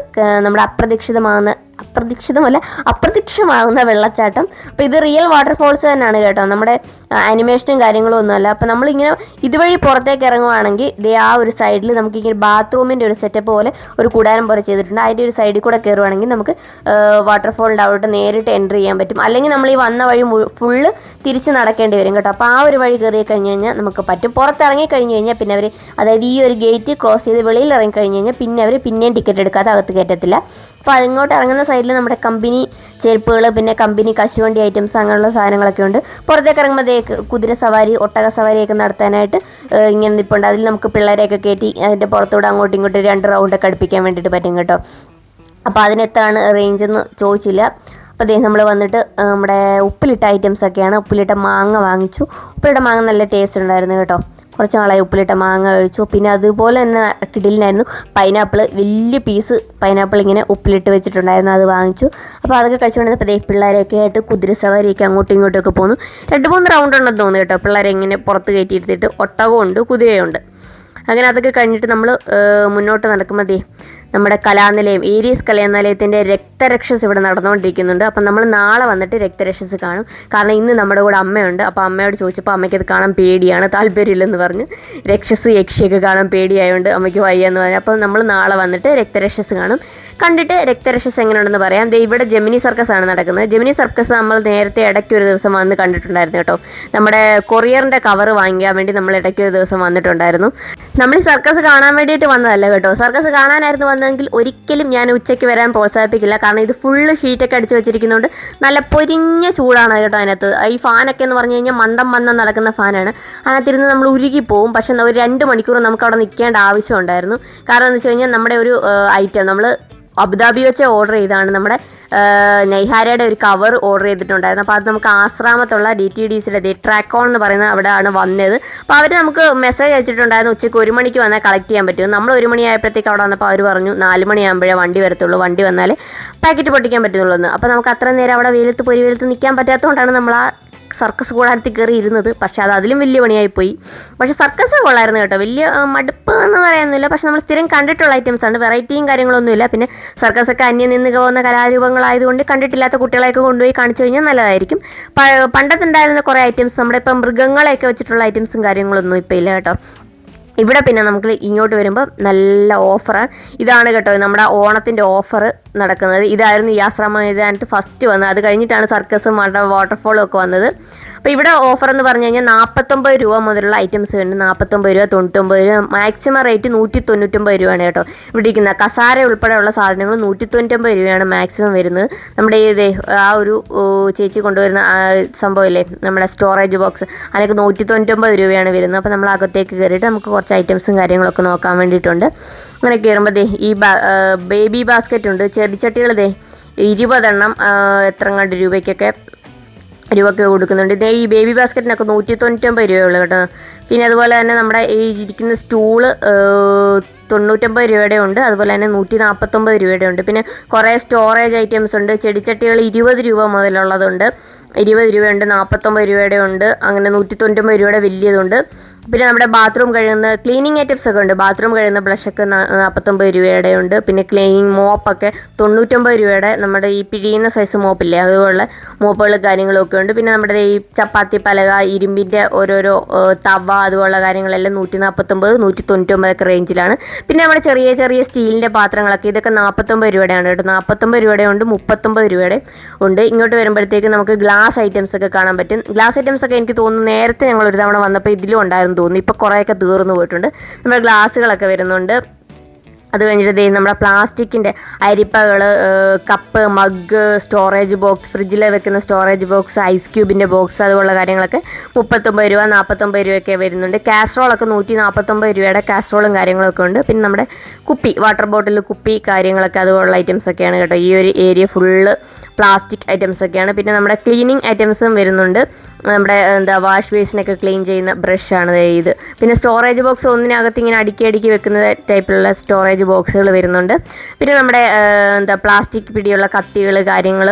നമ്മുടെ അപ്രത്യക്ഷമാകുന്ന വെള്ളച്ചാട്ടം. അപ്പോൾ ഇത് റിയൽ വാട്ടർഫോൾസ് തന്നെയാണ് കേട്ടോ, നമ്മുടെ ആനിമേഷനും കാര്യങ്ങളും ഒന്നുമല്ല. അപ്പോൾ നമ്മളിങ്ങനെ ഇതുവഴി പുറത്തേക്ക് ഇറങ്ങുവാണെങ്കിൽ ആ ഒരു സൈഡിൽ നമുക്കിങ്ങനെ ബാത്റൂമിൻ്റെ ഒരു സെറ്റപ്പ് പോലെ ഒരു കൂടാരം പോലെ ചെയ്തിട്ടുണ്ട്. അതിൻ്റെ ഒരു സൈഡിൽ കൂടെ കയറുവാണെങ്കിൽ നമുക്ക് വാട്ടർഫോളിൻ്റെ അവിടെ നേരിട്ട് എൻട്രി ചെയ്യാൻ പറ്റും. അല്ലെങ്കിൽ നമ്മൾ ഈ വന്ന വഴി ഫുള്ള് തിരിച്ച് നടക്കേണ്ടി വരും കേട്ടോ. അപ്പോൾ ആ ഒരു വഴി കയറി കഴിഞ്ഞ് കഴിഞ്ഞാൽ നമുക്ക് പറ്റും. പുറത്തിറങ്ങി കഴിഞ്ഞ് കഴിഞ്ഞാൽ പിന്നെ അവർ, അതായത് ഈ ഒരു ഗേറ്റ് ക്രോസ് ചെയ്ത് വെളിയിൽ ഇറങ്ങി കഴിഞ്ഞ് കഴിഞ്ഞാൽ പിന്നെ അവർ പിന്നെയും ടിക്കറ്റ് എടുക്കാതെ അകത്ത് കയറ്റത്തില്ല. അപ്പോൾ അതിങ്ങോട്ട് ഇറങ്ങുന്ന സൈഡിൽ നമ്മുടെ കമ്പനി ചെരുപ്പുകൾ, പിന്നെ കമ്പനി കശുവണ്ടി ഐറ്റംസ്, അങ്ങനെയുള്ള സാധനങ്ങളൊക്കെ ഉണ്ട്. പുറത്തേക്ക് ഇറങ്ങുമ്പോഴത്തേക്ക് കുതിര സവാരി, ഒട്ടക സവാരിയൊക്കെ നടത്താനായിട്ട് ഇങ്ങനെ നിൽപ്പുണ്ട്. അതിൽ നമുക്ക് പിള്ളേരെയൊക്കെ കയറ്റി അതിൻ്റെ പുറത്തൂടെ അങ്ങോട്ടും ഇങ്ങോട്ടും 2 റൗണ്ടൊക്കെ അടുപ്പിക്കാൻ വേണ്ടിയിട്ട് പറ്റും കേട്ടോ. അപ്പോൾ അതിനെത്താണ് റേഞ്ച് എന്ന് ചോദിച്ചില്ല. അപ്പോൾ നമ്മൾ വന്നിട്ട് നമ്മുടെ ഉപ്പിലിട്ട ഐറ്റംസ് ഒക്കെയാണ്. ഉപ്പിലിട്ട മാങ്ങ വാങ്ങിച്ചു. ഉപ്പിലിട്ട മാങ്ങ നല്ല ടേസ്റ്റ് ഉണ്ടായിരുന്നു കേട്ടോ. കുറച്ച് നാളായി ഉപ്പിലിട്ട മാങ്ങ കഴിച്ചു. പിന്നെ അതുപോലെ തന്നെ കിടിലിനായിരുന്നു പൈനാപ്പിൾ, വലിയ പീസ് പൈനാപ്പിൾ ഇങ്ങനെ ഉപ്പിലിട്ട് വെച്ചിട്ടുണ്ടായിരുന്നു, അത് വാങ്ങിച്ചു. അപ്പോൾ അതൊക്കെ കഴിച്ചുകൊണ്ടിരുന്നപ്പോൾ പിള്ളേരെയൊക്കെ ആയിട്ട് കുതിര സവാരിയൊക്കെ അങ്ങോട്ടും ഇങ്ങോട്ടുമൊക്കെ പോകുന്നു. 2-3 റൗണ്ട് ഉണ്ടെന്ന് തോന്നുന്നു കേട്ടോ. പിള്ളേരെ ഇങ്ങനെ പുറത്ത് കയറ്റിയിരുത്തിയിട്ട് ഒട്ടകമുണ്ട്, കുതിരയുണ്ട്. അങ്ങനെ അതൊക്കെ കഴിഞ്ഞിട്ട് നമ്മൾ മുന്നോട്ട് നടക്കുമ്പോൾ നമ്മുടെ കലാനിലയം ഏരീസ് കലാനിലയത്തിൻ്റെ രക്തരക്ഷസ് ഇവിടെ നടന്നുകൊണ്ടിരിക്കുന്നുണ്ട്. അപ്പം നമ്മൾ നാളെ വന്നിട്ട് രക്തരക്ഷസ് കാണും. കാരണം ഇന്ന് നമ്മുടെ കൂടെ അമ്മയുണ്ട്. അപ്പോൾ അമ്മയോട് ചോദിച്ചപ്പോൾ അമ്മയ്ക്ക് അത് കാണാൻ പേടിയാണ്, താല്പര്യമില്ലെന്ന് പറഞ്ഞ്. രക്ഷസ് യക്ഷിയൊക്കെ കാണാൻ പേടിയായതുകൊണ്ട് അമ്മയ്ക്ക് വയ്യെന്ന് പറഞ്ഞു. അപ്പം നമ്മൾ നാളെ വന്നിട്ട് രക്തരക്ഷസ് കാണും. കണ്ടിട്ട് രക്തരക്ഷസ് എങ്ങനെയുണ്ടെന്ന് പറയാം. ഇവിടെ ജെമിനി സർക്കസ് ആണ് നടക്കുന്നത്. ജെമിനി സർക്കസ് നമ്മൾ നേരത്തെ ഇടയ്ക്ക് ഒരു ദിവസം വന്ന് കണ്ടിട്ടുണ്ടായിരുന്നു കേട്ടോ. നമ്മുടെ കൊറിയറിൻ്റെ കവർ വാങ്ങിക്കാൻ വേണ്ടി നമ്മൾ ഇടയ്ക്ക് ഒരു ദിവസം വന്നിട്ടുണ്ടായിരുന്നു. നമ്മൾ ഈ സർക്കസ് കാണാൻ വേണ്ടിയിട്ട് വന്നതല്ല കേട്ടോ. സർക്കസ് കാണാനായിരുന്നു വന്നതെങ്കിൽ ഒരിക്കലും ഞാൻ ഉച്ചയ്ക്ക് വരാൻ പ്രോത്സാഹിപ്പിക്കില്ല. കാരണം ഇത് ഫുള്ള് ഷീറ്റൊക്കെ അടിച്ച് വെച്ചിരിക്കുന്നതുകൊണ്ട് നല്ല പൊരിഞ്ഞ ചൂടാണ് കേട്ടോ അതിനകത്ത്. ഈ ഫാനൊക്കെ എന്ന് പറഞ്ഞു കഴിഞ്ഞാൽ മന്ദം നടക്കുന്ന ഫാനാണ്. അതിനകത്തിരുന്ന് നമ്മൾ ഉരുകിപ്പോവും. പക്ഷെ ഒരു 2 മണിക്കൂർ നമുക്ക് അവിടെ നിൽക്കേണ്ട ആവശ്യമുണ്ടായിരുന്നു. കാരണം എന്ന് വെച്ച് കഴിഞ്ഞാൽ നമ്മുടെ ഒരു ഐറ്റം നമ്മൾ അബുദാബി വെച്ച് ഓർഡർ ചെയ്താണ്. നമ്മുടെ നൈഹാരയുടെ ഒരു കവർ ഓർഡർ ചെയ്തിട്ടുണ്ടായിരുന്നു. അപ്പോൾ അത് നമുക്ക് ആശ്രാമത്തുള്ള DTDCയുടെ ട്രാക്കോൺ എന്ന് പറയുന്ന അവിടെയാണ് വന്നത്. അപ്പോൾ അവർ നമുക്ക് മെസ്സേജ് അയച്ചിട്ടുണ്ടായിരുന്നു ഉച്ചയ്ക്ക് 1 മണിക്ക് വന്നാൽ കളക്ട് ചെയ്യാൻ പറ്റും. നമ്മൾ 1 മണിയായപ്പോഴത്തേക്ക് അവിടെ വന്നപ്പോൾ അവർ പറഞ്ഞു 4 മണിയാകുമ്പോഴേ വണ്ടി വരത്തുള്ളൂ, വണ്ടി വന്നാൽ പാക്കറ്റ് പൊട്ടിക്കാൻ പറ്റുള്ളൂ എന്ന്. അപ്പോൾ നമുക്ക് അത്ര നേരം അവിടെ വെയിലത്ത് നിൽക്കാൻ പറ്റാത്തതുകൊണ്ടാണ് നമ്മൾ ആ സർക്കസ് കൂടാരത്തിൽ കയറി ഇരുന്നത്. പക്ഷേ അത് അതിലും വലിയ പണിയായിപ്പോയി. പക്ഷേ സർക്കസ് കൊള്ളായിരുന്നു കേട്ടോ. വലിയ മടുപ്പ് എന്ന് പറയാനൊന്നുമില്ല. പക്ഷെ നമ്മൾ സ്ഥിരം കണ്ടിട്ടുള്ള ഐറ്റംസാണ്, വെറൈറ്റിയും കാര്യങ്ങളൊന്നുമില്ല. പിന്നെ സർക്കസൊക്കെ അന്യം നിന്ന് പോകുന്ന കലാരൂപങ്ങളായതുകൊണ്ട് കണ്ടിട്ടില്ലാത്ത കുട്ടികളെയൊക്കെ കൊണ്ടുപോയി കാണിച്ചു കഴിഞ്ഞാൽ നല്ലതായിരിക്കും. പണ്ടത്തുണ്ടായിരുന്ന കുറേ ഐറ്റംസ്, നമ്മുടെ ഇപ്പം മൃഗങ്ങളെയൊക്കെ വെച്ചിട്ടുള്ള ഐറ്റംസും കാര്യങ്ങളൊന്നും ഇപ്പോൾ ഇല്ല കേട്ടോ. ഇവിടെ പിന്നെ നമുക്ക് ഇങ്ങോട്ട് വരുമ്പോൾ നല്ല ഓഫറാണ്. ഇതാണ് കേട്ടോ നമ്മുടെ ഓണത്തിൻ്റെ ഓഫർ നടക്കുന്നത്. ഇതായിരുന്നു ഈ ആശ്രമ മൈതാനത്ത് ഫസ്റ്റ് വന്നത്. അത് കഴിഞ്ഞിട്ടാണ് സർക്കസും വാട്ടർഫോളും ഒക്കെ വന്നത്. അപ്പോൾ ഇവിടെ ഓഫർ എന്ന് പറഞ്ഞു കഴിഞ്ഞാൽ 49 രൂപ മുതലുള്ള ഐറ്റംസ് ഉണ്ട്. 49 രൂപ, 99 രൂപ, മാക്സിമം റേറ്റ് 199 രൂപയാണ് കേട്ടോ. ഇവിടെ ഇരിക്കുന്ന കസാര ഉൾപ്പെടെയുള്ള സാധനങ്ങൾ 199 രൂപയാണ് മാക്സിമം വരുന്നത്. നമ്മുടെ ആ ഒരു ചേച്ചി കൊണ്ടുവരുന്ന സംഭവമില്ലേ, നമ്മുടെ സ്റ്റോറേജ് ബോക്സ്, അതിനൊക്കെ 199 രൂപയാണ് വരുന്നത്. അപ്പോൾ നമ്മൾ അകത്തേക്ക് കയറിയിട്ട് നമുക്ക് കുറച്ച് ഐറ്റംസും കാര്യങ്ങളൊക്കെ നോക്കാൻ വേണ്ടിയിട്ടുണ്ട്. അങ്ങനെ കയറുമ്പോൾ ഈ ബേബി ബാസ്ക്കറ്റ് ഉണ്ട്, ചെടിച്ചട്ടികൾ 20 എണ്ണം എത്രങ്ങാണ്ട് രൂപയ്ക്കൊക്കെ കൊടുക്കുന്നുണ്ട്. ഈ ബേബി ബാസ്ക്കറ്റിനൊക്കെ 199 രൂപയുള്ളൂ കേട്ടോ. പിന്നെ അതുപോലെ തന്നെ നമ്മുടെ ഈ ഇരിക്കുന്ന സ്റ്റൂള് 99 രൂപയുടെ ഉണ്ട്. അതുപോലെ തന്നെ 149 രൂപയുടെ ഉണ്ട്. പിന്നെ കുറേ സ്റ്റോറേജ് ഐറ്റംസ് ഉണ്ട്. ചെടിച്ചട്ടികൾ 20 രൂപ മുതലുള്ളതുണ്ട്, 20 രൂപയുണ്ട്, 49 രൂപയുടെ ഉണ്ട്, അങ്ങനെ 199 രൂപയുടെ വലിയതുണ്ട്. പിന്നെ നമ്മുടെ ബാത്റൂം കഴുകുന്ന ക്ലീനിങ് ഐറ്റംസ് ഒക്കെ ഉണ്ട്. ബാത്റൂം കഴുകുന്ന ബ്രഷൊക്കെ 49 രൂപയുടെ ഉണ്ട്. പിന്നെ ക്ലീനിങ് മോപ്പൊക്കെ 99 രൂപയുടെ, നമ്മുടെ ഈ പിഴിയുന്ന സൈസ് മോപ്പില്ലേ അതുപോലുള്ള മോപ്പുകൾ കാര്യങ്ങളൊക്കെ ഉണ്ട്. പിന്നെ നമ്മുടെ ഈ ചപ്പാത്തി പലക, ഇരുമ്പിൻ്റെ ഓരോരോ തവ, അതുപോലുള്ള കാര്യങ്ങളെല്ലാം 149, 199 ഒക്കെ റേഞ്ചിലാണ്. പിന്നെ നമ്മുടെ ചെറിയ ചെറിയ സ്റ്റീലിൻ്റെ പാത്രങ്ങളൊക്കെ ഇതൊക്കെ 49 രൂപയുടെയാണ് കേട്ടോ. 49 രൂപയുടെ ഉണ്ട്, 39 രൂപയുടെ ഉണ്ട്. ഇങ്ങോട്ട് വരുമ്പോഴത്തേക്ക് നമുക്ക് ഗ്ലാസ് ഐറ്റംസ് ഒക്കെ കാണാൻ പറ്റും. ഗ്ലാസ് ഐറ്റംസ് ഒക്കെ എനിക്ക് തോന്നുന്നു നേരത്തെ ഞങ്ങൾ ഒരു തവണ വന്നപ്പോൾ ഇതിലും ഉണ്ടായിരുന്നു തോന്നുന്നു. ഇപ്പോൾ കുറേയൊക്കെ തീർന്നു പോയിട്ടുണ്ട്. നമ്മുടെ ഗ്ലാസ്സുകളൊക്കെ വരുന്നുണ്ട്. അത് കഴിഞ്ഞിട്ട് നമ്മുടെ പ്ലാസ്റ്റിക്കിൻ്റെ അരിപ്പകൾ, കപ്പ്, മഗ്, സ്റ്റോറേജ് ബോക്സ്, ഫ്രിഡ്ജിൽ വെക്കുന്ന സ്റ്റോറേജ് ബോക്സ്, ഐസ് ക്യൂബിൻ്റെ ബോക്സ്, അതുപോലുള്ള കാര്യങ്ങളൊക്കെ 39 രൂപ, 49 രൂപയൊക്കെ വരുന്നുണ്ട്. കാസ്ട്രോളൊക്കെ 149 രൂപയുടെ കാസ്ട്രോളും കാര്യങ്ങളൊക്കെ ഉണ്ട്. പിന്നെ നമ്മുടെ കുപ്പി, വാട്ടർ ബോട്ടിൽ കുപ്പി കാര്യങ്ങളൊക്കെ അതുപോലുള്ള ഐറ്റംസൊക്കെയാണ് കേട്ടോ. ഈ ഒരു ഏരിയ ഫുള്ള് പ്ലാസ്റ്റിക് ഐറ്റംസൊക്കെയാണ്. പിന്നെ നമ്മുടെ ക്ലീനിങ് ഐറ്റംസും വരുന്നുണ്ട്. നമ്മുടെ വാഷ് ബേസിനൊക്കെ ക്ലീൻ ചെയ്യുന്ന ബ്രഷാണ് ഇത്. പിന്നെ സ്റ്റോറേജ് ബോക്സ് ഒന്നിനകത്ത് ഇങ്ങനെ അടുക്കി വെക്കുന്ന ടൈപ്പിലുള്ള സ്റ്റോറേജ് ബോക്സുകൾ വരുന്നുണ്ട്. പിന്നെ നമ്മുടെ പ്ലാസ്റ്റിക് പിടിയുള്ള കത്തികൾ, കാര്യങ്ങൾ,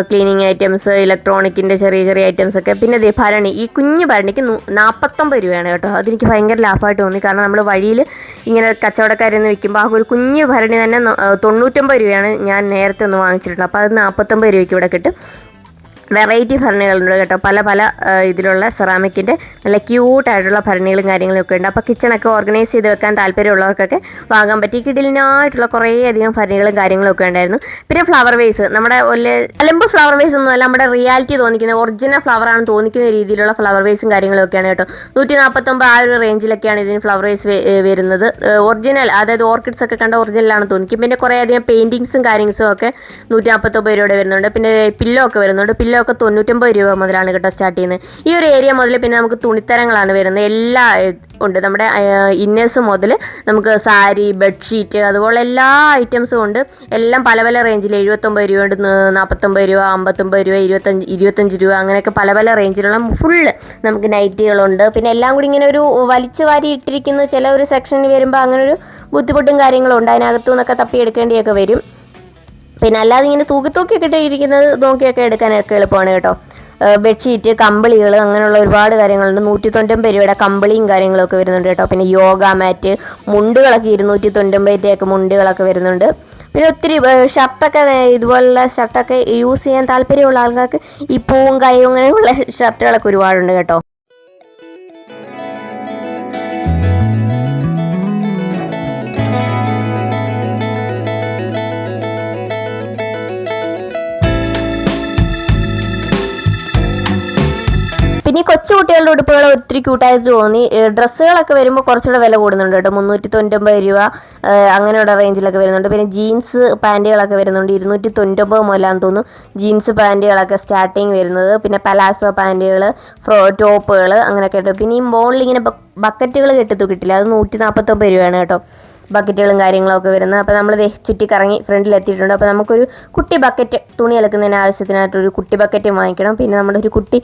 ക്ലീനിങ് ഐറ്റംസ്, ഇലക്ട്രോണിക്കിൻ്റെ ചെറിയ ചെറിയ ഐറ്റംസൊക്കെ. പിന്നെ ഭരണി, ഈ കുഞ്ഞു ഭരണിക്ക് 49 രൂപയാണ് കേട്ടോ. അതെനിക്ക് ഭയങ്കര ലാഭമായിട്ട് തോന്നി. കാരണം നമ്മൾ വഴിയിൽ ഇങ്ങനെ കച്ചവടക്കാരെന്ന് വിൽക്കുമ്പോൾ ആ ഒരു കുഞ്ഞു ഭരണി തന്നെ 99 രൂപയാണ് ഞാൻ നേരത്തെ ഒന്ന് വാങ്ങിച്ചിട്ടുണ്ട്. അപ്പോൾ അത് 49 രൂപയ്ക്ക് ഇവിടെ കിട്ടും. വെറൈറ്റി ഭരണികളുണ്ട് കേട്ടോ. പല ഇതിലുള്ള സെറാമിക്കിൻ്റെ നല്ല ക്യൂട്ടായിട്ടുള്ള ഭരണികളും കാര്യങ്ങളൊക്കെ ഉണ്ട്. അപ്പോൾ കിച്ചണൊക്കെ ഓർഗനൈസ് ചെയ്ത് വെക്കാൻ താല്പര്യമുള്ളവർക്കൊക്കെ വാങ്ങാൻ പറ്റി. കിടിലിനായിട്ടുള്ള കുറേ അധികം ഭരണികളും കാര്യങ്ങളൊക്കെ ഉണ്ടായിരുന്നു. പിന്നെ ഫ്ലവർ വേസ്, നമ്മുടെ അലമ്പ് ഫ്ലവർ വേസ് ഒന്നുമല്ല, നമ്മുടെ റിയാലിറ്റി തോന്നിക്കുന്ന ഒറിജിനൽ ഫ്ലവറാണെന്ന് തോന്നിക്കുന്ന രീതിയിലുള്ള ഫ്ലവർ വേസും കാര്യങ്ങളൊക്കെയാണ് കേട്ടോ. 149 ആ ഒരു റേഞ്ചിലൊക്കെയാണ് ഇതിന് ഫ്ലവർ വേസ് വരുന്നത്. ഒറിജിനൽ, അതായത് ഓർക്കിഡ്സ് ഒക്കെ കണ്ട ഒറിജിനലാണെന്ന് തോന്നിക്കും. പിന്നെ കുറേ അധികം പെയിൻറ്റിങ്സും കാര്യങ്ങളും ഒക്കെ 149 രൂപയുടെ വരുന്നുണ്ട്. പിന്നെ പില്ലോ ഒക്കെ വരുന്നുണ്ട്. പില്ലോ ഒക്കെ 99 രൂപ മുതലാണ് കേട്ടോ സ്റ്റാർട്ട് ചെയ്യുന്നത്. ഈ ഒരു ഏരിയ മുതൽ പിന്നെ നമുക്ക് തുണിത്തരങ്ങളാണ് വരുന്നത്. എല്ലാം ഉണ്ട്. നമ്മുടെ ഇന്നേഴ്സ് മുതൽ നമുക്ക് സാരി, ബെഡ്ഷീറ്റ്, അതുപോലെ എല്ലാ ഐറ്റംസും ഉണ്ട്. എല്ലാം പല റേഞ്ചിൽ 79 രൂപ ഉണ്ട്, 49 രൂപ, 59 രൂപ, 25 രൂപ, അങ്ങനെയൊക്കെ പല റേഞ്ചിലുള്ള ഫുള്ള് നമുക്ക് നൈറ്റികളുണ്ട്. പിന്നെ എല്ലാം കൂടി ഇങ്ങനെ ഒരു വലിച്ചു വാരി ഇട്ടിരിക്കുന്നു. ചില ഒരു സെക്ഷനിൽ വരുമ്പോൾ അങ്ങനെ ഒരു ബുദ്ധിമുട്ടും കാര്യങ്ങളും ഉണ്ട്. അതിനകത്തു നിന്നൊക്കെ തപ്പിയെടുക്കേണ്ടിയൊക്കെ വരും. പിന്നെ അല്ലാതെ ഇങ്ങനെ തൂക്കിയൊക്കെ ഇട്ടിരിക്കുന്നത് നോക്കിയൊക്കെ എടുക്കാനൊക്കെ എളുപ്പമാണ് കേട്ടോ. ബെഡ്ഷീറ്റ്, കമ്പിളികൾ, അങ്ങനെയുള്ള ഒരുപാട് കാര്യങ്ങളുണ്ട്. 190 രൂപയുടെ കമ്പിളിയും കാര്യങ്ങളൊക്കെ വരുന്നുണ്ട് കേട്ടോ. പിന്നെ യോഗ മാറ്റ്, മുണ്ടുകളൊക്കെ 290 മുണ്ടുകളൊക്കെ വരുന്നുണ്ട്. പിന്നെ ഒത്തിരി ഷർട്ടൊക്കെ, ഇതുപോലുള്ള ഷർട്ടൊക്കെ യൂസ് ചെയ്യാൻ താല്പര്യമുള്ള ആൾക്കാർക്ക് ഈ പൂവും കൈയും അങ്ങനെയുള്ള ഷർട്ടുകളൊക്കെ ഒരുപാടുണ്ട് കേട്ടോ. പിന്നെ ഈ കൊച്ചു കുട്ടികളുടെ ഉടുപ്പുകൾ ഒത്തിരി ക്യൂട്ടായിട്ട് തോന്നി. ഡ്രസ്സുകളൊക്കെ വരുമ്പോൾ കുറച്ചുകൂടെ വില കൂടുന്നുണ്ട് കേട്ടോ. 390 രൂപ അങ്ങനെയുള്ള റേഞ്ചിലൊക്കെ വരുന്നുണ്ട്. പിന്നെ ജീൻസ് പാൻറ്റുകളൊക്കെ വരുന്നുണ്ട്. 290 മുതലാന്ന് തോന്നുന്നു ജീൻസ് പാൻറ്റുകളൊക്കെ സ്റ്റാർട്ടിങ് വരുന്നത്. പിന്നെ പലാസോ പാൻറ്റുകൾ, ടോപ്പുകൾ അങ്ങനെയൊക്കെ കേട്ടോ. പിന്നെ ഈ മുകളിൽ ഇങ്ങനെ ബക്കറ്റുകൾ കെട്ടിത്തൂക്കിട്ടില്ല, അത് 149 രൂപയാണ് കേട്ടോ. ബക്കറ്റുകളും കാര്യങ്ങളൊക്കെ വരുന്നത്. അപ്പോൾ നമ്മൾ ചുറ്റിക്കറങ്ങി ഫ്രണ്ടിലെത്തിയിട്ടുണ്ട്. അപ്പോൾ നമുക്കൊരു കുട്ടി ബക്കറ്റ്, തുണി അലക്കുന്നതിന് ആവശ്യത്തിനായിട്ടൊരു കുട്ടി ബക്കറ്റ് വാങ്ങിക്കണം. പിന്നെ നമ്മുടെ ഒരു കുട്ടി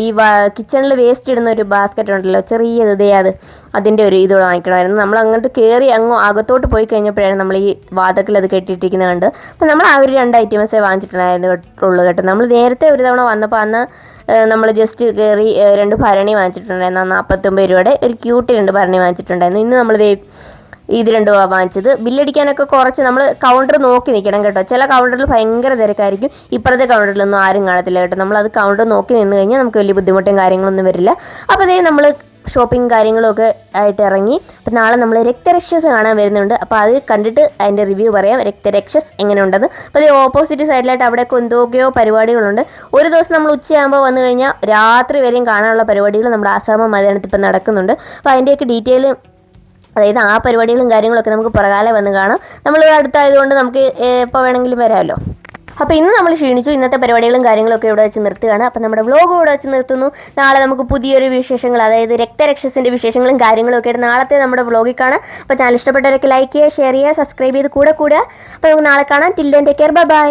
ഈ കിച്ചണിൽ വേസ്റ്റ് ഇടുന്ന ഒരു ബാസ്ക്കറ്റ് ഉണ്ടല്ലോ, ചെറിയത്, അതിൻ്റെ ഒരു ഇത് വാങ്ങിക്കണമായിരുന്നു. നമ്മൾ അങ്ങോട്ട് കയറി അകത്തോട്ട് പോയി കഴിഞ്ഞപ്പോഴാണ് നമ്മൾ ഈ വാതക്കിൽ അത് കെട്ടിയിട്ടിരിക്കുന്നത് കണ്ട്. അപ്പോൾ നമ്മൾ ആ ഒരു 2 ഐറ്റംസേ വാങ്ങിച്ചിട്ടുണ്ടായിരുന്നു കേട്ടോ. നമ്മൾ നേരത്തെ ഒരു തവണ വന്നപ്പോൾ അന്ന് നമ്മൾ ജസ്റ്റ് കയറി 2 ഭരണി വാങ്ങിച്ചിട്ടുണ്ടായിരുന്നു. 49 രൂപയുടെ ഒരു ക്യൂട്ട് 2 ഭരണി വാങ്ങിച്ചിട്ടുണ്ടായിരുന്നു. ഇന്ന് നമ്മൾ ഇത് 2 വാങ്ങിച്ചത്. ബില്ലടിക്കാനൊക്കെ കുറച്ച് നമ്മൾ കൗണ്ടർ നോക്കി നിൽക്കണം കേട്ടോ. ചില കൗണ്ടറിൽ ഭയങ്കര തിരക്കായിരിക്കും, ഇപ്പുറത്തെ കൗണ്ടറിലൊന്നും ആരും കാണത്തില്ല കേട്ടോ. നമ്മളത് കൗണ്ടർ നോക്കി നിന്ന് കഴിഞ്ഞാൽ നമുക്ക് വലിയ ബുദ്ധിമുട്ടും കാര്യങ്ങളൊന്നും വരില്ല. അപ്പോൾ നമ്മൾ ഷോപ്പിംഗ് കാര്യങ്ങളൊക്കെ ആയിട്ട് ഇറങ്ങി. അപ്പോൾ നാളെ നമ്മൾ രക്തരക്ഷസ് കാണാൻ വരുന്നുണ്ട്. അപ്പോൾ അത് കണ്ടിട്ട് അതിൻ്റെ റിവ്യൂ പറയാം, രക്തരക്ഷസ് എങ്ങനെ ഉണ്ടെന്ന്. അപ്പോൾ ഓപ്പോസിറ്റ് സൈഡിലായിട്ട് അവിടെയൊക്കെ എന്തൊക്കെയോ പരിപാടികളുണ്ട്. ഒരു ദിവസം നമ്മൾ ഉച്ചയാകുമ്പോൾ വന്നു കഴിഞ്ഞാൽ രാത്രി വരെയും കാണാനുള്ള പരിപാടികൾ നമ്മുടെ ആശ്രമം മൈതാനത്ത് ഇപ്പം നടക്കുന്നുണ്ട്. അപ്പോൾ അതിൻ്റെയൊക്കെ ഡീറ്റെയിൽ, അതായത് ആ പരിപാടികളും കാര്യങ്ങളൊക്കെ നമുക്ക് പുറകാലെ വന്ന് കാണാം. നമ്മൾ അടുത്തായതുകൊണ്ട് നമുക്ക് എപ്പോൾ വേണമെങ്കിലും വരാമല്ലോ. അപ്പോൾ ഇന്ന് നമ്മൾ ക്ഷീണിച്ചു. ഇന്നത്തെ പരിപാടികളും കാര്യങ്ങളൊക്കെ ഇവിടെ വെച്ച് നിർത്തുകയാണ്. അപ്പോൾ നമ്മുടെ വ്ലോഗ് ഇവിടെ വെച്ച് നിർത്തുന്നു. നാളെ നമുക്ക് പുതിയൊരു വിശേഷങ്ങൾ, അതായത് രക്തരക്ഷസിൻ്റെ വിശേഷങ്ങളും കാര്യങ്ങളും ഒക്കെ ആയിട്ട് നാളത്തെ നമ്മുടെ വ്ലോഗിൽ കാണാം. അപ്പോൾ ചാനൽ ഇഷ്ടപ്പെട്ടവരൊക്കെ ലൈക്ക് ചെയ്യുക, ഷെയർ ചെയ്യുക, സബ്സ്ക്രൈബ് ചെയ്ത് കൂടെ. അപ്പോൾ നമുക്ക് നാളെ കാണാം. Till then take care, by.